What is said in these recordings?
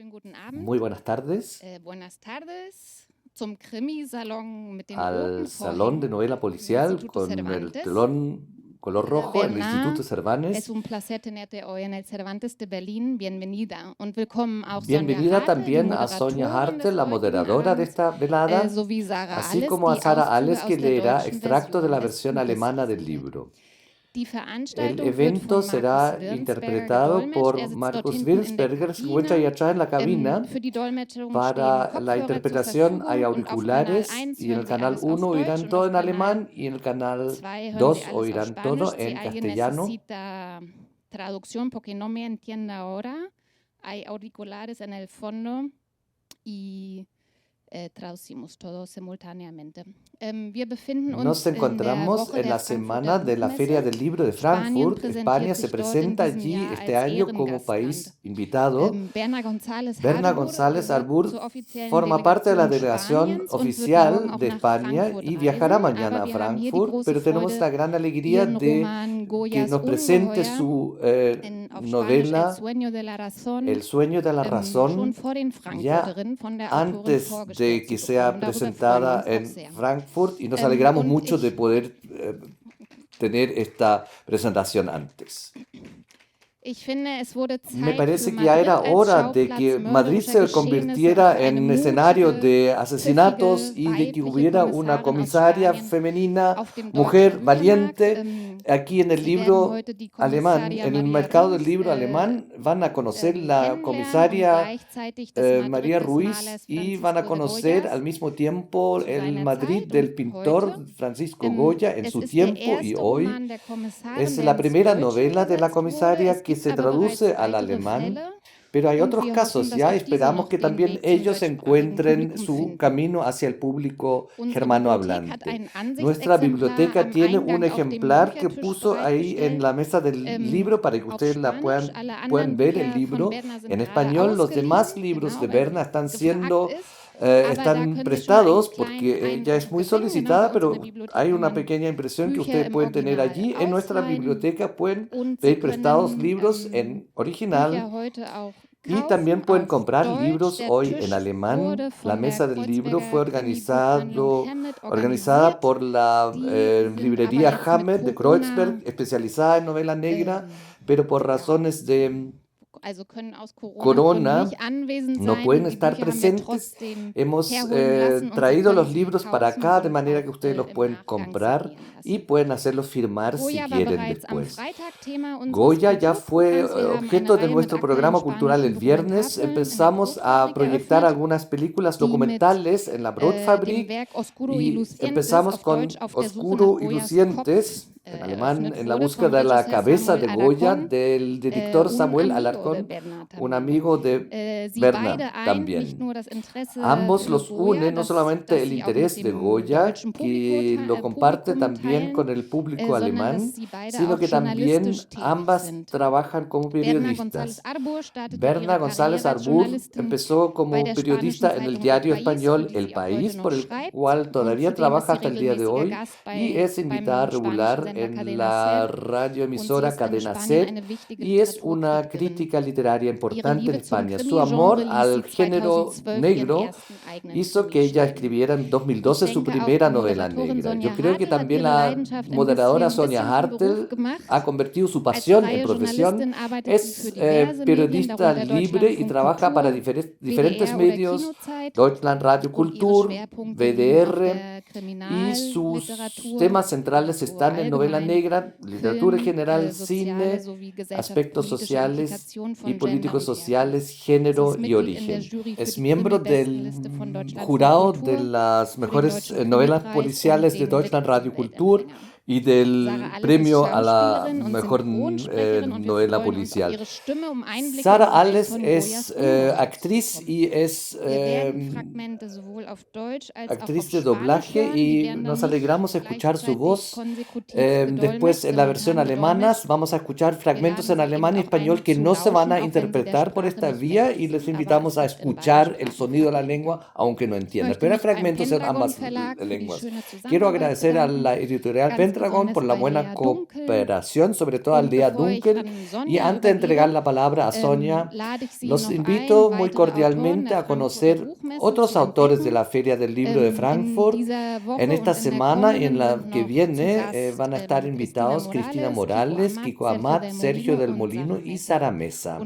Schönen guten Abend. Muy buenas tardes Buenas tardes zum Krimi-Salon mit den al roten Salón de Vorhängen Novela im Policial Instituto con el Cervantes. telón color rojo en el Instituto Es Cervantes. un placer tenerte hoy en el Cervantes de Berlin. Bienvenida. Und willkommen auch Bienvenida Sonja Hartel, die también a Sonia Moderatorin des Hartel, la heutigen moderadora de Abends, esta velada, sowie Sarah así Alles, como a die Sara Auszüge Alles, que aus der leerá deutschen extractos de la Version des versión Buches alemana del lesen. libro. Die El Veranstaltung wird evento von Markus será Wirnsberger interpretado gedolmetscht. por Sitzt dort Markus hinten in der Wirnsberger, que se encuentra ahí Kabine. atrás en la cabina. Für die Dolmetschung stehen Para la Kopfhörer zur interpretación hay Verfügung und auf Kanal auriculares 1 y en el hören Sie canal alles auf 1 Deutsch oirán und todo auf en Kanal alemán y en el canal 2 hören Sie 2 alles auf oirán todo Spanisch. Si en alguien castellano. necesita traducción porque no me entiende ahora, hay auriculares en el fondo y traducimos todo simultáneamente. Wir befinden Nos uns in der encontramos Woche en der la Frankfurter semana de la Feria Buchmesse. del Libro de Spanien Frankfurt. España präsentiert se sich dort in presenta diesem allí Jahr este als año como Ehrengastland. país invitado. Berna González Berna Harburg González gehört Arbur zur offiziellen forma parte de la Delegation delegación Spaniens und wird morgen oficial auch de nach España Frankfurt y viajará reisen. mañana Aber a wir haben hier die Frankfurt, große pero tenemos Freude, la gran alegría ihren de Roman que Goyas nos presente Ungeheuer su auf Spanisch El novela Sueño de la Razón El sueño de la schon razón, vor den ya Frankfurterinnen von der Autorin antes de vorgestellt que zu sea bekommen. Darüber freuen wir presentada uns auch en sehr. Frankfurt, y nos alegramos Und mucho de ich poder tener esta presentación antes. finde, es wurde Me Zeit für parece que ya Madrid era als hora de Schauplatz que Madrid mörderischer se Geschehnisse und convirtiera für eine en escenario mutige, de asesinatos pfiffige, y de que weibliche hubiera una Kommissarin aus comisaria Spanien femenina, auf dem deutschen mujer Büchermarkt. valiente. Aquí en el Sie werden libro heute die alemán, Kommissaria en el Maria mercado del Ruiz libro alemán, van a conocer la kennenlernen und comisaria gleichzeitig das Madrid María des Ruiz Malers y van a Francisco de conocer Goyas al mismo tiempo zu el seiner Madrid Zeit del und pintor heute. Francisco Goya en Es su ist der tiempo y erste hoy. Roman der Kommissarin, Es der la ins primera Deutsche novela de la übersetzt wurde. comisaria Es que gibt se aber bereits traduce al weitere alemán, Fälle pero hay und otros wir casos. hoffen, dass Ya auch diese esperamos noch que den también Weg zum ellos deutschsprachigen encuentren Publikum su finden. camino hacia el público Unsere germanohablante. Bibliothek hat ein Nuestra Ansichtsexemplar biblioteca am tiene un Eingang auf dem ejemplar que Büchertisch puso ahí en bereitgestellt. la mesa del libro para que Auf ustedes la Spanisch. Alle puedan anderen ver el Bücher von libro Berna sind en gerade español. Los demás ausgeliehen, libros de genau, weil Berna sie están gefragt siendo ist. Aber da están können Sie schon einen prestados kleinen porque ella es Eindruck muy gewinnen. Genau, solicitada, bei uns in der pero Bibliothek hay kann una man pequeña impresión que Bücher ustedes im pueden tener Original allí. En nuestra ausleihen biblioteca pueden und Sie pedir prestados können libros en original Bücher heute auch y también kaufen pueden auf comprar Deutsch. libros Der hoy en Tisch alemán. wurde La von der mesa del libro fue Kreuzberger Krimi-Buchhandlung Hammett organizada organisiert. por la Die sind aber librería jetzt mit Hammett de Corona Kreuzberg, especializada en novela negra, ähm, pero por ja, razones de also können aus Corona-Gründen Corona nicht anwesend no sein. pueden Die estar Bücher haben wir presentes. trotzdem Hemos herholen lassen und Sie traído können los sie libros para kaufen acá de und manera que auch ustedes los im pueden Nachgang comprar signieren y lassen. pueden hacerlos firmar si Goya war quieren bereits am después. Freitag Thema unseres Goya ya fue Kulturprogramms. Wir haben eine objeto de Reihe mit nuestro aktuellen programa cultural el spanischen viernes. Dokumentarfilmen in der Empezamos a Brotfabrik proyectar eröffnet, algunas películas die mit documentales en la dem Brotfabrik Werk Oscuro y y Lucientes empezamos auf Deutsch con auf der Suche Oscuro nach y Goyas Kopf Lucientes, en alemán, eröffnet en la wurde vom búsqueda de la Regisseur cabeza Samuel de Goya Alarcón, del director un Samuel amigo de Alarcón, Berna un también. amigo de Sie Berna beide eint nicht también. nur das Interesse Ambos für los Goya, une no solamente das el sie auch mit interés de dem Goya, deutschen que lo comparte Publikum también teilen, con el público sondern dass alemán, sie beide sino auch que también journalistisch tätig ambas sind. trabajan como Berna González periodistas. Arbur startete Berna ihre González Karriere als Arbur Journalistin empezó bei como der spanischen periodista en el Zeitung El diario País, für español die El sie auch País, heute noch por el schreibt. cual Und todavía zudem ist trabaja sie hasta el día de regelmäßiger hoy Gast y es invitada beim spanischen regular Sender en Cadena la Ser. Und sie radioemisora ist in Cadena Spanien Ser eine wichtige y es una Literaturkritikerin. crítica literaria Ihre importante en Liebe zum España. Su Krimi-Genre amor ließ al sie género 2012 ihren negro ersten eigenen hizo Krimi que ella schreiben. escribiera en Ich 2012 su denke, auch primera die novela Moderatorin negra. Yo Sonja creo que Hartel hat también ihre la Leidenschaft moderadora ein Sonia bisschen zum Beruf Hartel gemacht. ha convertido su Als pasión en freie profesión. Journalistin arbeitet sie Es für diverse Medien, periodista darunter libre y Deutschlandfunk trabaja para Kultur, diferentes WDR oder medios, Kinozeit. Deutschland Radio Und ihre Kultur, Schwerpunkte liegen auf WDR, der y sus Kriminalliteratur, temas centrales Literatur están en novela allgemein, negra, literatura en Film, general, soziale cine, sowie aspectos gesellschaftspolitische sociales Implikationen y von Gender políticos und Herkunft. sociales, Sie género ist y Mitglied in der origen. Jury für Es die miembro del Krimi-Bestenliste von Deutschlandfunk jurado de Kultur, las für den mejores Deutschen novelas Krimipreis und policiales de den Deutschland Radio Kultur Weltempfänger. y Sarah del Alles ist premio a la Schauspielerin und mejor Synchronsprecherin und wir novela freuen uns auf policial. ihre Stimme, Einblicke in Sara die Welt Alles von es Goyas Ungeheuer zu actriz bekommen. y es Wir werden Fragmente sowohl auf Deutsch als auch actriz auf de Spanisch doblaje hören. Die y werden dann nos nicht alegramos escuchar su gleichzeitig voz. konsekutiv Después gedolmetscht, en la versión simultan alemana gedolmetscht. vamos a escuchar Wir fragmentos laden en Sie eben alemán y auch ein, español que zu no se van lauschen, a auch wenn Sie der interpretar por Sprache esta nicht vía mächtig y les sind, aber invitamos es a gibt in beiden escuchar el Sprachen sonido de la Untertitel. lengua aunque no Ich entiendan. möchte Pero hay mich beim fragmentos en Pendragon ambas Verlag für die lenguas. schöne Quiero Zusammenarbeit agradecer a bedanken. la editorial Ganz Pendragon por la buena cooperación, sobre todo al Aldea Dunkel. Y antes de entregar la palabra a Sonia, los invito muy cordialmente a conocer otros autores de la Feria del Libro de Frankfurt. En esta semana y en la que viene van a estar invitados Cristina Morales, Kiko Amat, Sergio del Molino y Sara Mesa.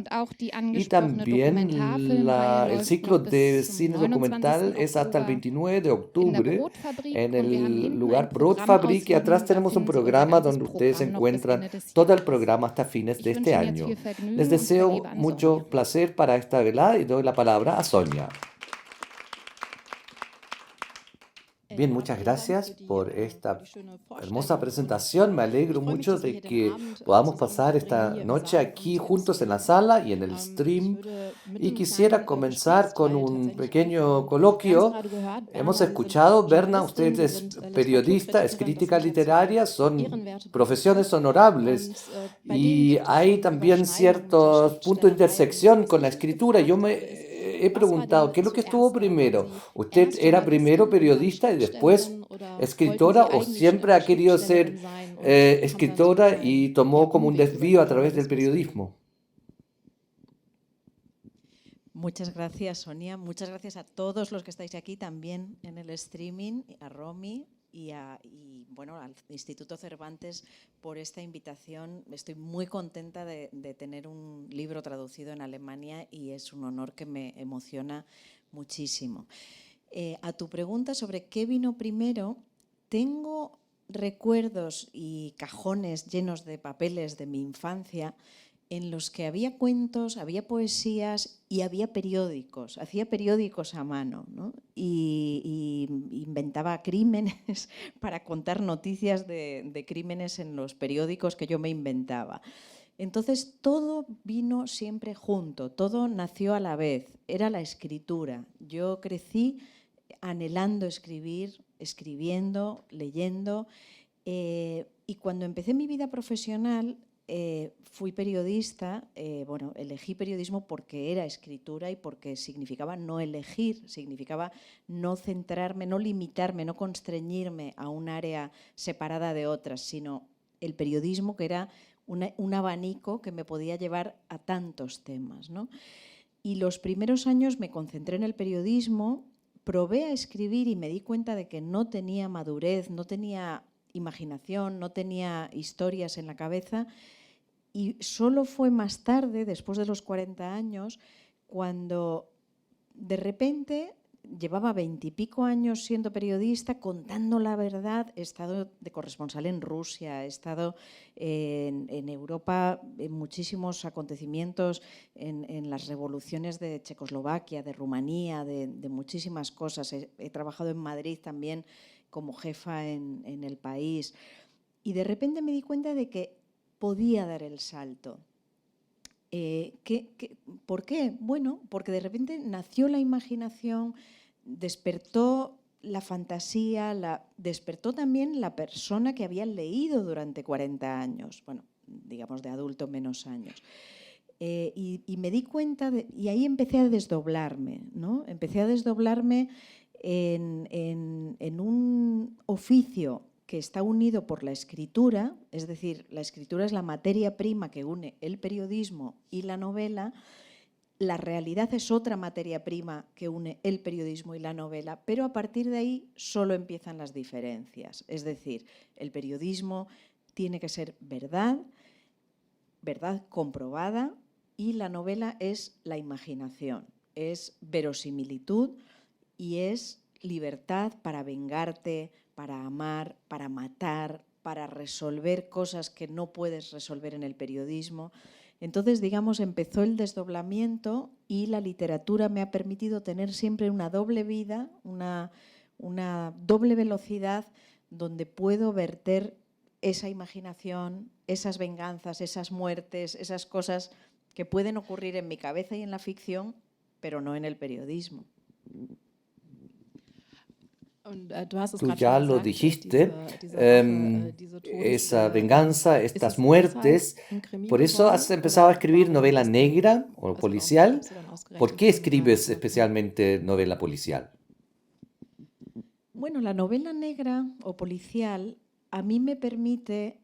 Y también el ciclo de cine documental es hasta el 29 de octubre en el lugar Brotfabrik, y atrás tenemos un programa donde ustedes encuentran todo el programa hasta fines de este año. Les deseo mucho placer para esta velada y doy la palabra a Sonia. Bien, muchas gracias por esta hermosa presentación. Me alegro mucho de que podamos pasar esta noche aquí juntos en la sala y en el stream. Y quisiera comenzar con un pequeño coloquio. Hemos escuchado, Berna, usted es periodista, es crítica literaria, son profesiones honorables. Y hay también ciertos puntos de intersección con la escritura. Yo me he preguntado, ¿qué es lo que estuvo primero? ¿Usted era primero periodista y después escritora, o siempre ha querido ser escritora y tomó como un desvío a través del periodismo? Muchas gracias, Sonia. Muchas gracias a todos los que estáis aquí también en el streaming, a Romy y bueno, al Instituto Cervantes por esta invitación. Estoy muy contenta de tener un libro traducido en Alemania y es un honor que me emociona muchísimo. A tu pregunta sobre qué vino primero, tengo recuerdos y cajones llenos de papeles de mi infancia en los que había cuentos, había poesías y había periódicos. Hacía periódicos a mano, ¿no? Y inventaba crímenes para contar noticias de crímenes en los periódicos que yo me inventaba. Entonces todo vino siempre junto, todo nació a la vez, era la escritura. Yo crecí anhelando escribir, escribiendo, leyendo, y cuando empecé mi vida profesional fui periodista. Bueno, elegí periodismo porque era escritura y porque significaba no elegir, significaba no centrarme, no limitarme, no constreñirme a un área separada de otras, sino el periodismo, que era un abanico que me podía llevar a tantos temas, ¿no? Y los primeros años me concentré en el periodismo, probé a escribir y me di cuenta de que no tenía madurez, no tenía imaginación, no tenía historias en la cabeza, y solo fue más tarde, después de los 40 años, cuando de repente llevaba 20 y pico años siendo periodista, contando la verdad. He estado de corresponsal en Rusia, he estado en Europa en muchísimos acontecimientos, en las revoluciones de Checoslovaquia, de Rumanía, de muchísimas cosas. He trabajado en Madrid también como jefa en El País. Y de repente me di cuenta de que podía dar el salto. ¿Por qué? Bueno, porque de repente nació la imaginación, despertó la fantasía, despertó también la persona que había leído durante 40 años, bueno, digamos de adulto menos años. Y me di cuenta, y ahí empecé a desdoblarme, ¿no? Empecé a desdoblarme en un oficio que está unido por la escritura, es decir, la escritura es la materia prima que une el periodismo y la novela. La realidad es otra materia prima que une el periodismo y la novela, pero a partir de ahí solo empiezan las diferencias. Es decir, el periodismo tiene que ser verdad, verdad comprobada, y la novela es la imaginación, es verosimilitud y es libertad para vengarte, para amar, para matar, para resolver cosas que no puedes resolver en el periodismo. Entonces, digamos, empezó el desdoblamiento y la literatura me ha permitido tener siempre una doble vida, una doble velocidad, donde puedo verter esa imaginación, esas venganzas, esas muertes, esas cosas que pueden ocurrir en mi cabeza y en la ficción, pero no en el periodismo. Tú ya lo dijiste, esa venganza, estas muertes. Por eso has empezado a escribir novela negra o policial. ¿Por qué escribes especialmente novela policial? Bueno, la novela negra o policial a mí me permite,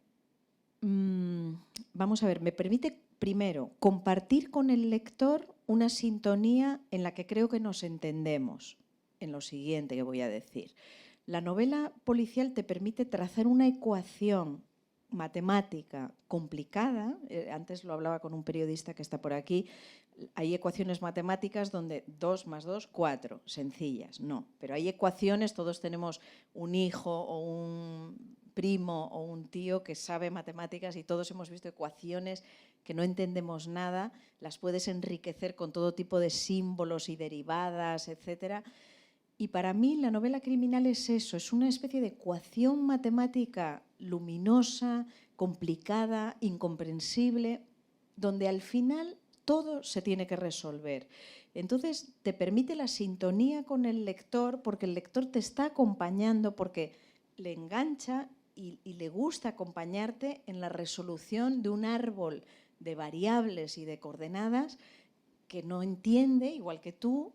vamos a ver, me permite primero compartir con el lector una sintonía en la que creo que nos entendemos, en lo siguiente que voy a decir. La novela policial te permite trazar una ecuación matemática complicada. Antes lo hablaba con un periodista que está por aquí. Hay ecuaciones matemáticas donde 2 más 2, 4, sencillas. No, pero hay ecuaciones, todos tenemos un hijo o un primo o un tío que sabe matemáticas y todos hemos visto ecuaciones que no entendemos nada, las puedes enriquecer con todo tipo de símbolos y derivadas, etcétera. Y para mí la novela criminal es eso, es una especie de ecuación matemática luminosa, complicada, incomprensible, donde al final todo se tiene que resolver. Entonces te permite la sintonía con el lector, porque el lector te está acompañando, porque le engancha y le gusta acompañarte en la resolución de un árbol de variables y de coordenadas que no entiende, igual que tú,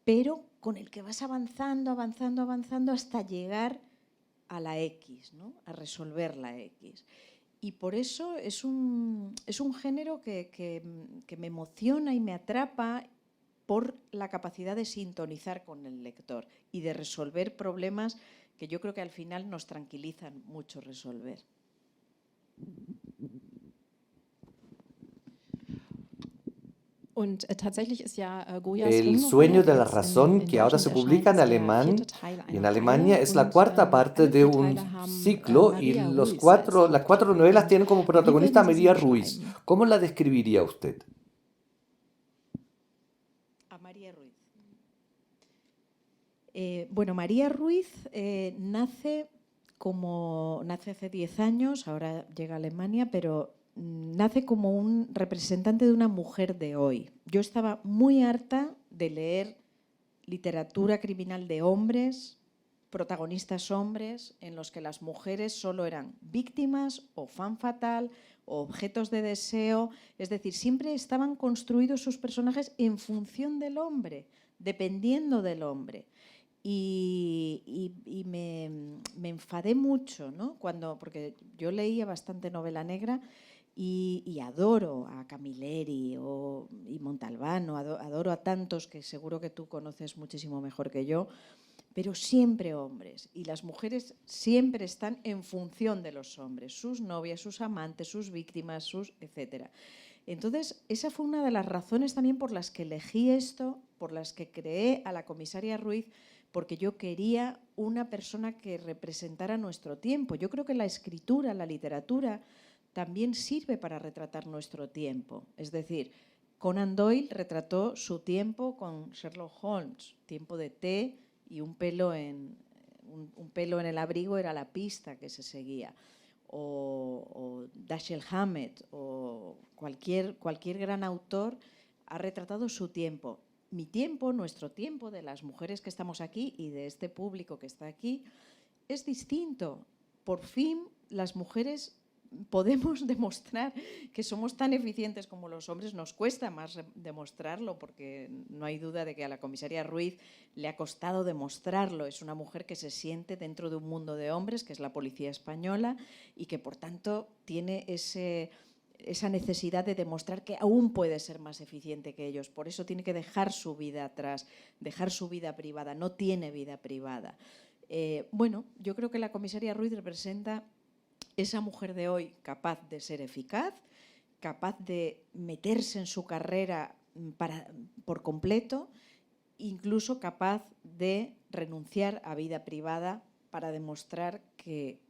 pero con el que vas avanzando, avanzando, avanzando hasta llegar a la X, ¿no? A resolver la X. Y por eso es un género que me emociona y me atrapa por la capacidad de sintonizar con el lector y de resolver problemas que yo creo que al final nos tranquilizan mucho resolver. El sueño de la razón, que ahora se publica en alemán, y en Alemania es la cuarta parte de un ciclo, y las cuatro novelas tienen como protagonista a María Ruiz. ¿Cómo la describiría usted? A María Ruiz. Bueno, María Ruiz nace hace 10 años, ahora llega a Alemania, pero nace como un representante de una mujer de hoy. Yo estaba muy harta de leer literatura criminal de hombres, protagonistas hombres, en los que las mujeres solo eran víctimas o fan fatal o objetos de deseo. Es decir, siempre estaban construidos sus personajes en función del hombre, dependiendo del hombre. Y me enfadé mucho, ¿no? Porque yo leía bastante novela negra y adoro a Camilleri y Montalbano, adoro a tantos que seguro que tú conoces muchísimo mejor que yo, pero siempre hombres. Y las mujeres siempre están en función de los hombres, sus novias, sus amantes, sus víctimas, etcétera. Entonces, esa fue una de las razones también por las que elegí esto, por las que creé a la comisaria Ruiz, porque yo quería una persona que representara nuestro tiempo. Yo creo que la escritura, la literatura, también sirve para retratar nuestro tiempo. Es decir, Conan Doyle retrató su tiempo con Sherlock Holmes, tiempo de té y un pelo en el abrigo era la pista que se seguía. O Dashiell Hammett o cualquier gran autor ha retratado su tiempo. Mi tiempo, nuestro tiempo, de las mujeres que estamos aquí y de este público que está aquí, es distinto. Por fin las mujeres podemos demostrar que somos tan eficientes como los hombres. Nos cuesta más demostrarlo, porque no hay duda de que a la comisaria Ruiz le ha costado demostrarlo. Es una mujer que se siente dentro de un mundo de hombres, que es la policía española, y que por tanto tiene esa necesidad de demostrar que aún puede ser más eficiente que ellos. Por eso tiene que dejar su vida atrás, dejar su vida privada. No tiene vida privada. Bueno, yo creo que la comisaria Ruiz representa esa mujer de hoy capaz de ser eficaz, capaz de meterse en su carrera por completo, incluso capaz de renunciar a vida privada para demostrar que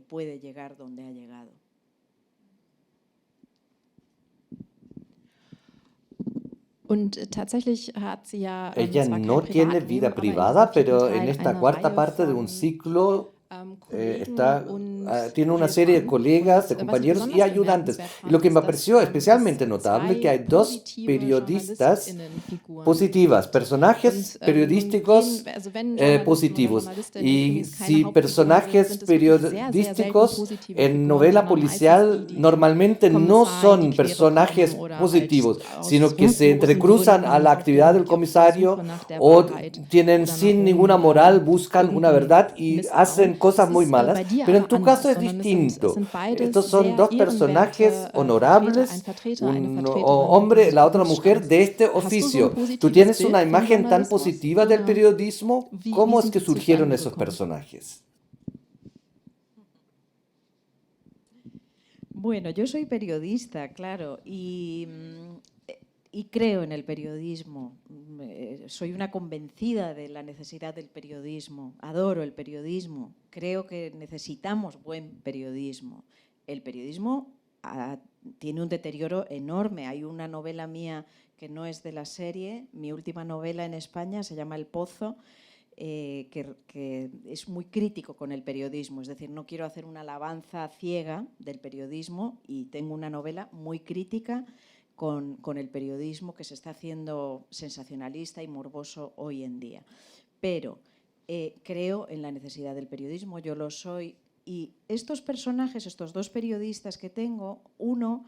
puede llegar donde ha llegado. Ella no tiene vida privada, pero en esta cuarta parte de un ciclo tiene una serie de colegas, de compañeros y ayudantes. Y lo que me pareció especialmente notable es que hay 2 periodistas positivas, personajes periodísticos positivos. Y si personajes periodísticos en novela policial normalmente no son personajes positivos, sino que se entrecruzan a la actividad del comisario o tienen sin ninguna moral, buscan una verdad y hacen cosas muy malas, pero en tu caso caso es distinto. Estos son dos personajes honorables, un hombre, la otra mujer de este oficio. ¿Tú tienes una imagen tan positiva del periodismo? ¿Cómo es que surgieron esos personajes? Bueno, yo soy periodista, claro, y creo en el periodismo. Soy una convencida de la necesidad del periodismo. Adoro el periodismo. Creo que necesitamos buen periodismo. El periodismo tiene un deterioro enorme. Hay una novela mía que no es de la serie. Mi última novela en España se llama El Pozo. Que es muy crítico con el periodismo, es decir, no quiero hacer una alabanza ciega del periodismo y tengo una novela muy crítica con el periodismo que se está haciendo sensacionalista y morboso hoy en día. Pero creo en la necesidad del periodismo, yo lo soy, y estos personajes, estos dos periodistas que tengo, uno,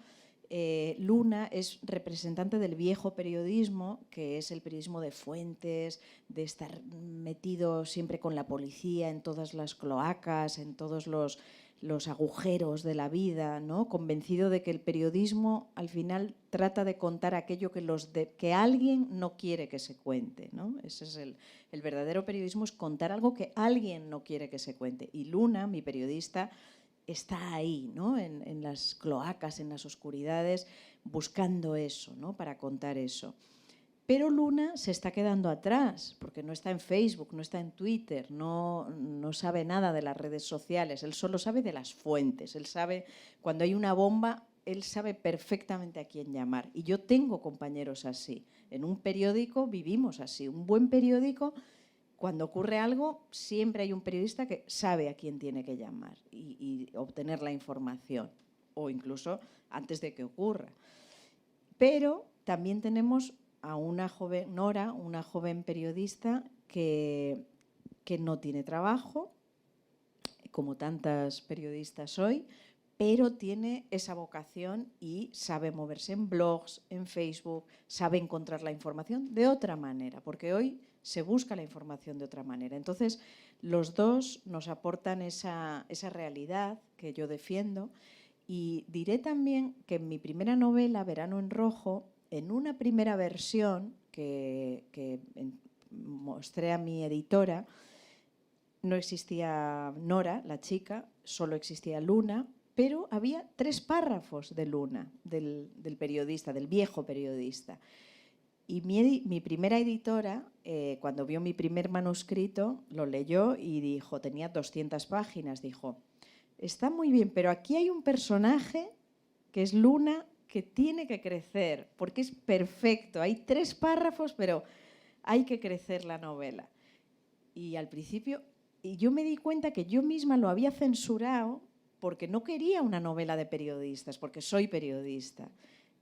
Luna, es representante del viejo periodismo, que es el periodismo de fuentes, de estar metido siempre con la policía en todas las cloacas, en todos los agujeros de la vida, ¿no? Convencido de que el periodismo al final trata de contar aquello que alguien no quiere que se cuente, ¿no? Ese es el verdadero periodismo, es contar algo que alguien no quiere que se cuente. Y Luna, mi periodista, está ahí, ¿no? En las cloacas, en las oscuridades, buscando eso, ¿no? Para contar eso. Pero Luna se está quedando atrás, porque no está en Facebook, no está en Twitter, no sabe nada de las redes sociales, él solo sabe de las fuentes, él sabe cuando hay una bomba, él sabe perfectamente a quién llamar. Y yo tengo compañeros así. En un periódico vivimos así. Un buen periódico, cuando ocurre algo, siempre hay un periodista que sabe a quién tiene que llamar y obtener la información, o incluso antes de que ocurra. Pero también tenemos a una joven, Nora, una joven periodista que no tiene trabajo, como tantas periodistas hoy, pero tiene esa vocación y sabe moverse en blogs, en Facebook, sabe encontrar la información de otra manera, porque hoy se busca la información de otra manera. Entonces, los dos nos aportan esa realidad que yo defiendo, y diré también que en mi primera novela, Verano en Rojo, en una primera versión que mostré a mi editora, no existía Nora, la chica, solo existía Luna, pero había 3 párrafos de Luna, del periodista, del viejo periodista. Y mi primera editora, cuando vio mi primer manuscrito, lo leyó y dijo, tenía 200 páginas, dijo, está muy bien, pero aquí hay un personaje que es Luna, que tiene que crecer, porque es perfecto. Hay 3 párrafos, pero hay que crecer la novela. Y al principio, yo me di cuenta que yo misma lo había censurado porque no quería una novela de periodistas, porque soy periodista.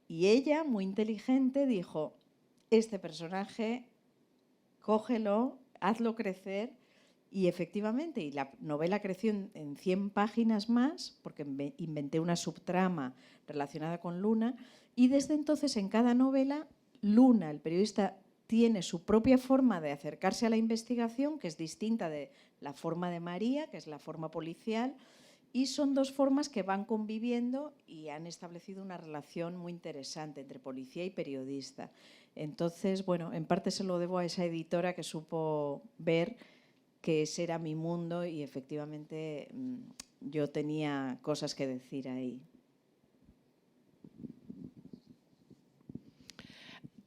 Y ella, muy inteligente, dijo, este personaje, cógelo, hazlo crecer. Y efectivamente, y la novela creció en 100 páginas más, porque inventé una subtrama relacionada con Luna, y desde entonces en cada novela, Luna, el periodista, tiene su propia forma de acercarse a la investigación, que es distinta de la forma de María, que es la forma policial, y son 2 formas que van conviviendo y han establecido una relación muy interesante entre policía y periodista. Entonces, bueno, en parte se lo debo a esa editora que supo ver que ese era mi mundo y efectivamente yo tenía cosas que decir ahí.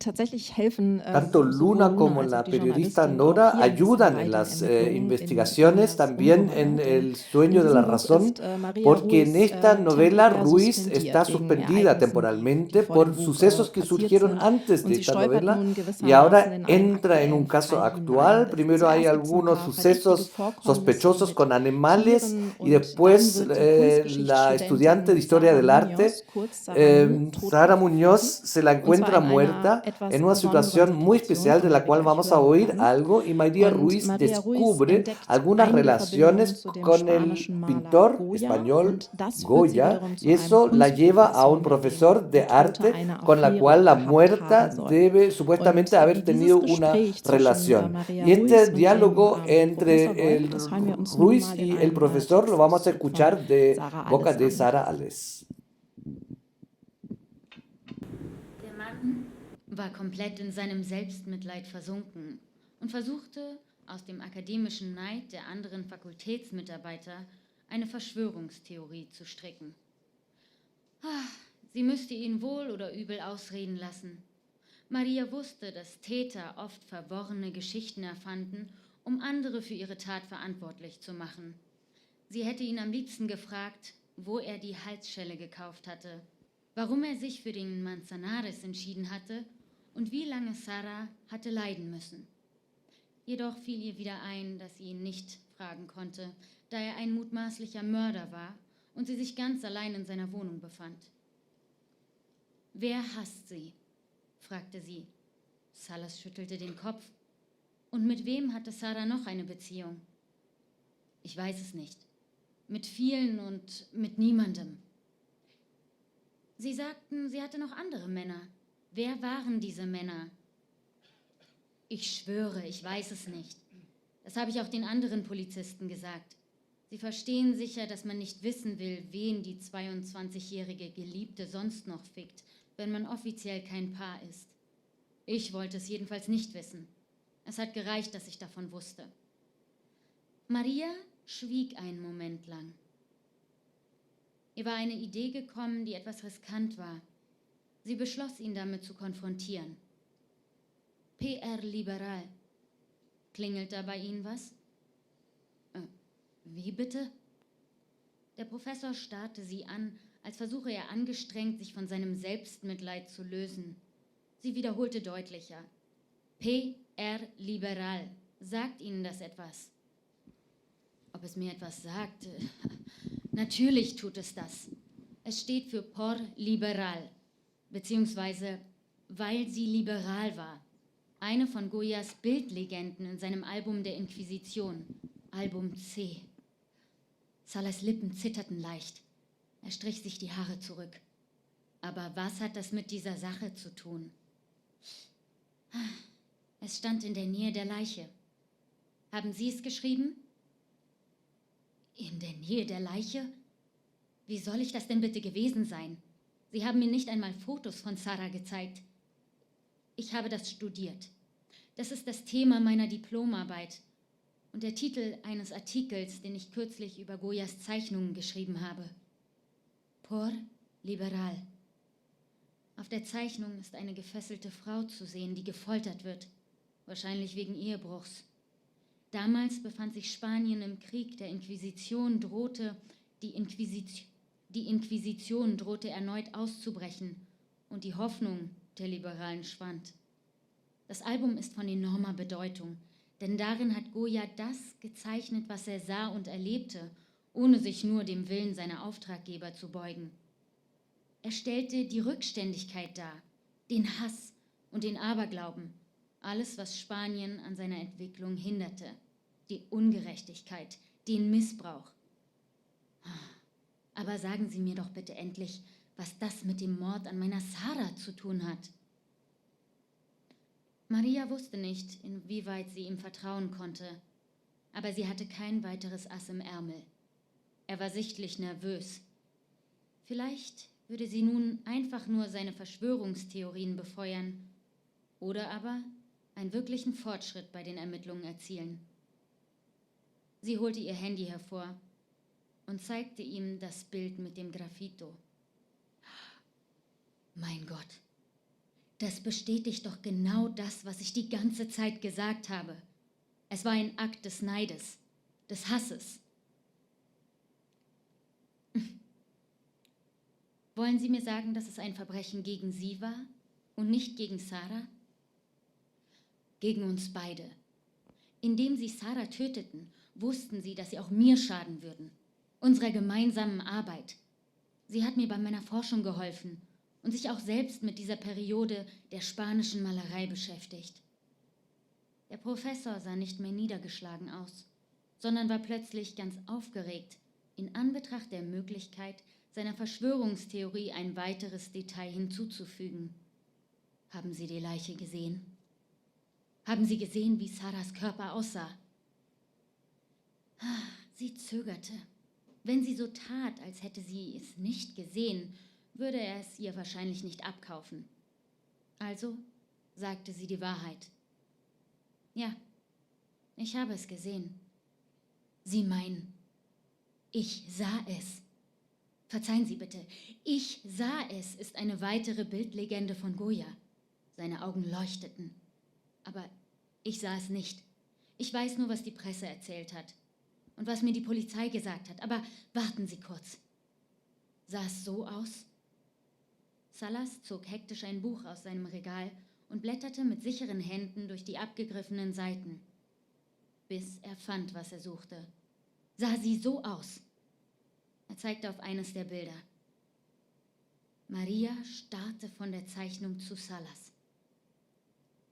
Tanto Luna como la periodista Nora ayudan en las investigaciones, también en El sueño de la razón, porque en esta novela Ruiz está suspendida temporalmente por sucesos que surgieron antes de esta novela y ahora entra en un caso actual. Primero hay algunos sucesos sospechosos con animales y después la estudiante de Historia del Arte, Sara Muñoz, se la encuentra muerta. en una situación muy especial de la cual vamos a oír algo y María Ruiz descubre algunas relaciones con el pintor español Goya y eso la lleva a un profesor de arte con la cual la muerta debe supuestamente haber tenido una relación. Y este diálogo entre el Ruiz y el profesor lo vamos a escuchar de boca de Sara Alles. Der Mann war komplett in seinem Selbstmitleid versunken und versuchte, aus dem akademischen Neid der anderen Fakultätsmitarbeiter eine Verschwörungstheorie zu stricken. Sie müsste ihn wohl oder übel ausreden lassen. Maria wusste, dass Täter oft verworrene Geschichten erfanden, um andere für ihre Tat verantwortlich zu machen. Sie hätte ihn am liebsten gefragt, wo er die Halsschelle gekauft hatte, warum er sich für den Manzanares entschieden hatte und wie lange Sara hatte leiden müssen. Jedoch fiel ihr wieder ein, dass sie ihn nicht fragen konnte, da er ein mutmaßlicher Mörder war und sie sich ganz allein in seiner Wohnung befand. »Wer hasst Sie?« fragte sie. Salas schüttelte den Kopf. »Und mit wem hatte Sara noch eine Beziehung?« »Ich weiß es nicht. Mit vielen und mit niemandem.« »Sie sagten, sie hatte noch andere Männer. Wer waren diese Männer?« »Ich schwöre, ich weiß es nicht. Das habe ich auch den anderen Polizisten gesagt. Sie verstehen sicher, dass man nicht wissen will, wen die 22-jährige Geliebte sonst noch fickt, wenn man offiziell kein Paar ist. Ich wollte es jedenfalls nicht wissen. Es hat gereicht, dass ich davon wusste.« Maria schwieg einen Moment lang. Ihr war eine Idee gekommen, die etwas riskant war. Sie beschloss, ihn damit zu konfrontieren. PR Liberal. Klingelt da bei Ihnen was? Wie bitte? Der Professor starrte sie an, als versuche er angestrengt, sich von seinem Selbstmitleid zu lösen. Sie wiederholte deutlicher. PR Liberal. Sagt Ihnen das etwas? Ob es mir etwas sagt? Natürlich tut es das. Es steht für Por Liberal, beziehungsweise weil sie liberal war. Eine von Goyas Bildlegenden in seinem Album der Inquisition, Album C. Salas Lippen zitterten leicht. Er strich sich die Haare zurück. Aber was hat das mit dieser Sache zu tun? Es stand in der Nähe der Leiche. Haben Sie es geschrieben? In der Nähe der Leiche? Wie soll ich das denn bitte gewesen sein? Sie haben mir nicht einmal Fotos von Sara gezeigt. Ich habe das studiert. Das ist das Thema meiner Diplomarbeit und der Titel eines Artikels, den ich kürzlich über Goyas Zeichnungen geschrieben habe. Por Liberal. Auf der Zeichnung ist eine gefesselte Frau zu sehen, die gefoltert wird, wahrscheinlich wegen Ehebruchs. Damals befand sich Spanien im Krieg der Inquisition, die Inquisition drohte erneut auszubrechen und die Hoffnung der Liberalen schwand. Das Album ist von enormer Bedeutung, denn darin hat Goya das gezeichnet, was er sah und erlebte, ohne sich nur dem Willen seiner Auftraggeber zu beugen. Er stellte die Rückständigkeit dar, den Hass und den Aberglauben, alles, was Spanien an seiner Entwicklung hinderte, die Ungerechtigkeit, den Missbrauch. Aber sagen Sie mir doch bitte endlich, was das mit dem Mord an meiner Sara zu tun hat. Maria wusste nicht, inwieweit sie ihm vertrauen konnte, aber sie hatte kein weiteres Ass im Ärmel. Er war sichtlich nervös. Vielleicht würde sie nun einfach nur seine Verschwörungstheorien befeuern oder aber einen wirklichen Fortschritt bei den Ermittlungen erzielen. Sie holte ihr Handy hervor und zeigte ihm das Bild mit dem Graffito. Mein Gott, das bestätigt doch genau das, was ich die ganze Zeit gesagt habe. Es war ein Akt des Neides, des Hasses. Wollen Sie mir sagen, dass es ein Verbrechen gegen Sie war und nicht gegen Sara? Gegen uns beide. Indem Sie Sara töteten, wussten Sie, dass Sie auch mir schaden würden. Unserer gemeinsamen Arbeit. Sie hat mir bei meiner Forschung geholfen und sich auch selbst mit dieser Periode der spanischen Malerei beschäftigt. Der Professor sah nicht mehr niedergeschlagen aus, sondern war plötzlich ganz aufgeregt in Anbetracht der Möglichkeit, seiner Verschwörungstheorie ein weiteres Detail hinzuzufügen. Haben Sie die Leiche gesehen? Haben Sie gesehen, wie Saras Körper aussah? Sie zögerte. Wenn sie so tat, als hätte sie es nicht gesehen, würde er es ihr wahrscheinlich nicht abkaufen. Also sagte sie die Wahrheit. Ja, ich habe es gesehen. Sie meinen, ich sah es. Verzeihen Sie bitte, ich sah es ist eine weitere Bildlegende von Goya. Seine Augen leuchteten. Aber ich sah es nicht. Ich weiß nur, was die Presse erzählt hat und was mir die Polizei gesagt hat. Aber warten Sie kurz. Sah es so aus? Salas zog hektisch ein Buch aus seinem Regal und blätterte mit sicheren Händen durch die abgegriffenen Seiten, bis er fand, was er suchte. Sah sie so aus? Er zeigte auf eines der Bilder. Maria starrte von der Zeichnung zu Salas.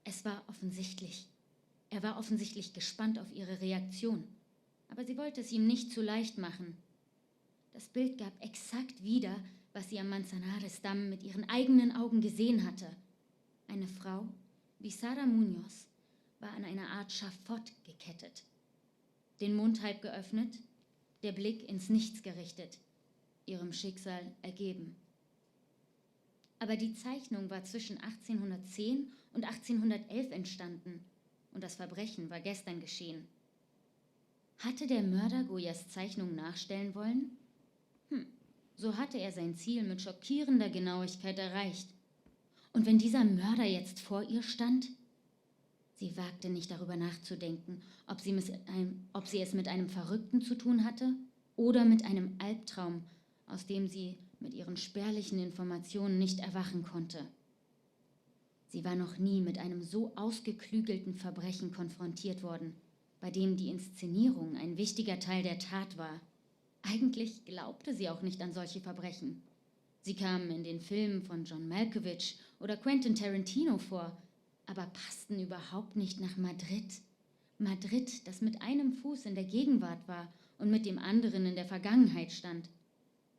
Es war offensichtlich. Er war offensichtlich gespannt auf ihre Reaktion, aber sie wollte es ihm nicht zu leicht machen. Das Bild gab exakt wieder, was sie am Manzanares-Damm mit ihren eigenen Augen gesehen hatte. Eine Frau, wie Sara Muñoz, war an einer Art Schafott gekettet. Den Mund halb geöffnet, der Blick ins Nichts gerichtet, ihrem Schicksal ergeben. Aber die Zeichnung war zwischen 1810 und 1811 entstanden und das Verbrechen war gestern geschehen. Hatte der Mörder Goyas Zeichnung nachstellen wollen? So hatte er sein Ziel mit schockierender Genauigkeit erreicht. Und wenn dieser Mörder jetzt vor ihr stand? Sie wagte nicht darüber nachzudenken, ob sie es mit einem Verrückten zu tun hatte oder mit einem Albtraum, aus dem sie mit ihren spärlichen Informationen nicht erwachen konnte. Sie war noch nie mit einem so ausgeklügelten Verbrechen konfrontiert worden, bei dem die Inszenierung ein wichtiger Teil der Tat war. Eigentlich glaubte sie auch nicht an solche Verbrechen. Sie kamen in den Filmen von John Malkovich oder Quentin Tarantino vor, aber passten überhaupt nicht nach Madrid. Madrid, das mit einem Fuß in der Gegenwart war und mit dem anderen in der Vergangenheit stand,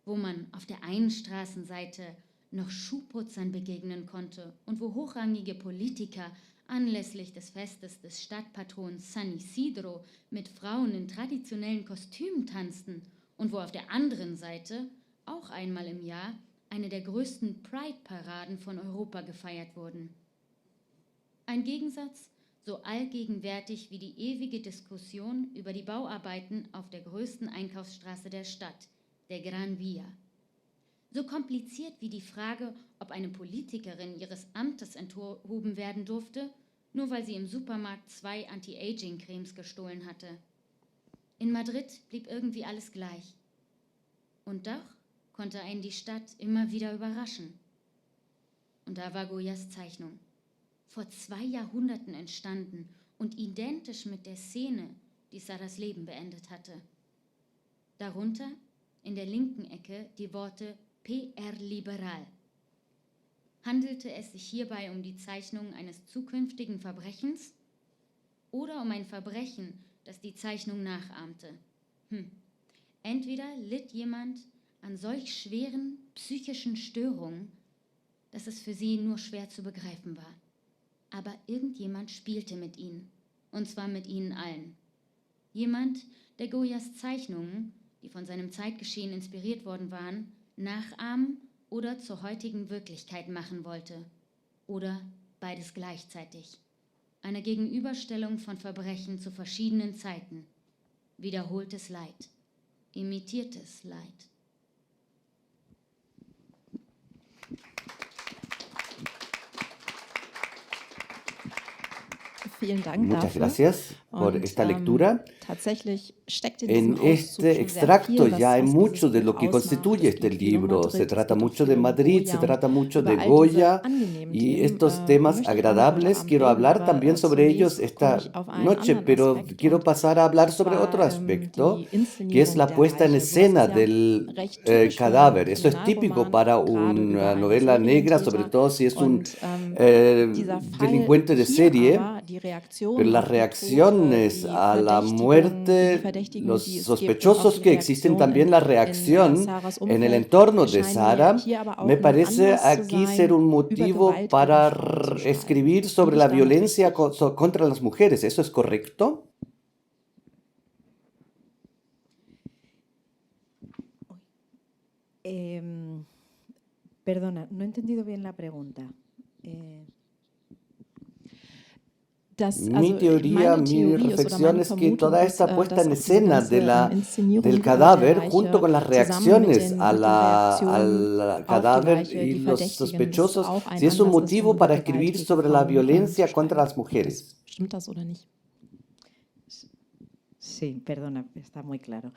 wo man auf der einen Straßenseite noch Schuhputzern begegnen konnte und wo hochrangige Politiker anlässlich des Festes des Stadtpatrons San Isidro mit Frauen in traditionellen Kostümen tanzten und wo auf der anderen Seite auch einmal im Jahr eine der größten Pride-Paraden von Europa gefeiert wurden. Ein Gegensatz, so allgegenwärtig wie die ewige Diskussion über die Bauarbeiten auf der größten Einkaufsstraße der Stadt, der Gran Via. So kompliziert wie die Frage, ob eine Politikerin ihres Amtes enthoben werden durfte, nur weil sie im Supermarkt 2 Anti-Aging-Cremes gestohlen hatte. In Madrid blieb irgendwie alles gleich. Und doch konnte einen die Stadt immer wieder überraschen. Und da war Goyas Zeichnung. Vor 2 Jahrhunderten entstanden und identisch mit der Szene, die Saras Leben beendet hatte. Darunter in der linken Ecke die Worte PR Liberal. Handelte es sich hierbei um die Zeichnung eines zukünftigen Verbrechens oder um ein Verbrechen, das die Zeichnung nachahmte? Entweder litt jemand an solch schweren psychischen Störungen, dass es für sie nur schwer zu begreifen war. Aber irgendjemand spielte mit ihnen, und zwar mit ihnen allen. Jemand, der Goyas Zeichnungen, die von seinem Zeitgeschehen inspiriert worden waren, nachahmen oder zur heutigen Wirklichkeit machen wollte. Oder beides gleichzeitig. Eine Gegenüberstellung von Verbrechen zu verschiedenen Zeiten. Wiederholtes Leid. Imitiertes Leid. Vielen Dank Muchas dafür. gracias por esta lectura. Tatsächlich En este extracto ya hay mucho de lo que constituye este libro. Se trata mucho de Madrid, se trata mucho de Goya y estos temas agradables. Quiero hablar también sobre ellos esta noche, pero quiero pasar a hablar sobre otro aspecto, que es la puesta en escena del cadáver. Eso es típico para una novela negra, sobre todo si es un delincuente de serie. Pero las reacciones a la muerte, los sospechosos que existen también la reacción en el entorno de Sarah, me parece aquí ser un motivo para escribir sobre la violencia contra las mujeres. ¿Eso es correcto? Perdona, no he entendido bien la pregunta. Mi teoría, mi reflexión es que toda esta puesta en escena del cadáver, junto con las reacciones al cadáver y los sospechosos, si es un motivo para escribir sobre la violencia contra las mujeres. Sí, perdona, está muy claro.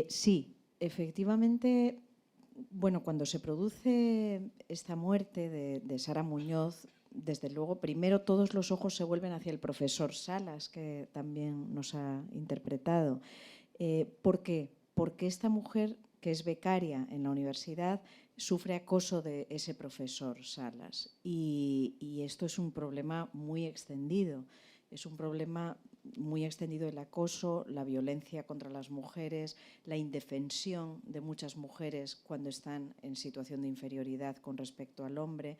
Sí, efectivamente, bueno, cuando se produce esta muerte de Sarah Muñoz, desde luego, primero todos los ojos se vuelven hacia el profesor Salas, que también nos ha interpretado. ¿Por qué? Porque esta mujer, que es becaria en la universidad, sufre acoso de ese profesor Salas. Y esto es un problema muy extendido. Es un problema muy extendido el acoso, la violencia contra las mujeres, la indefensión de muchas mujeres cuando están en situación de inferioridad con respecto al hombre.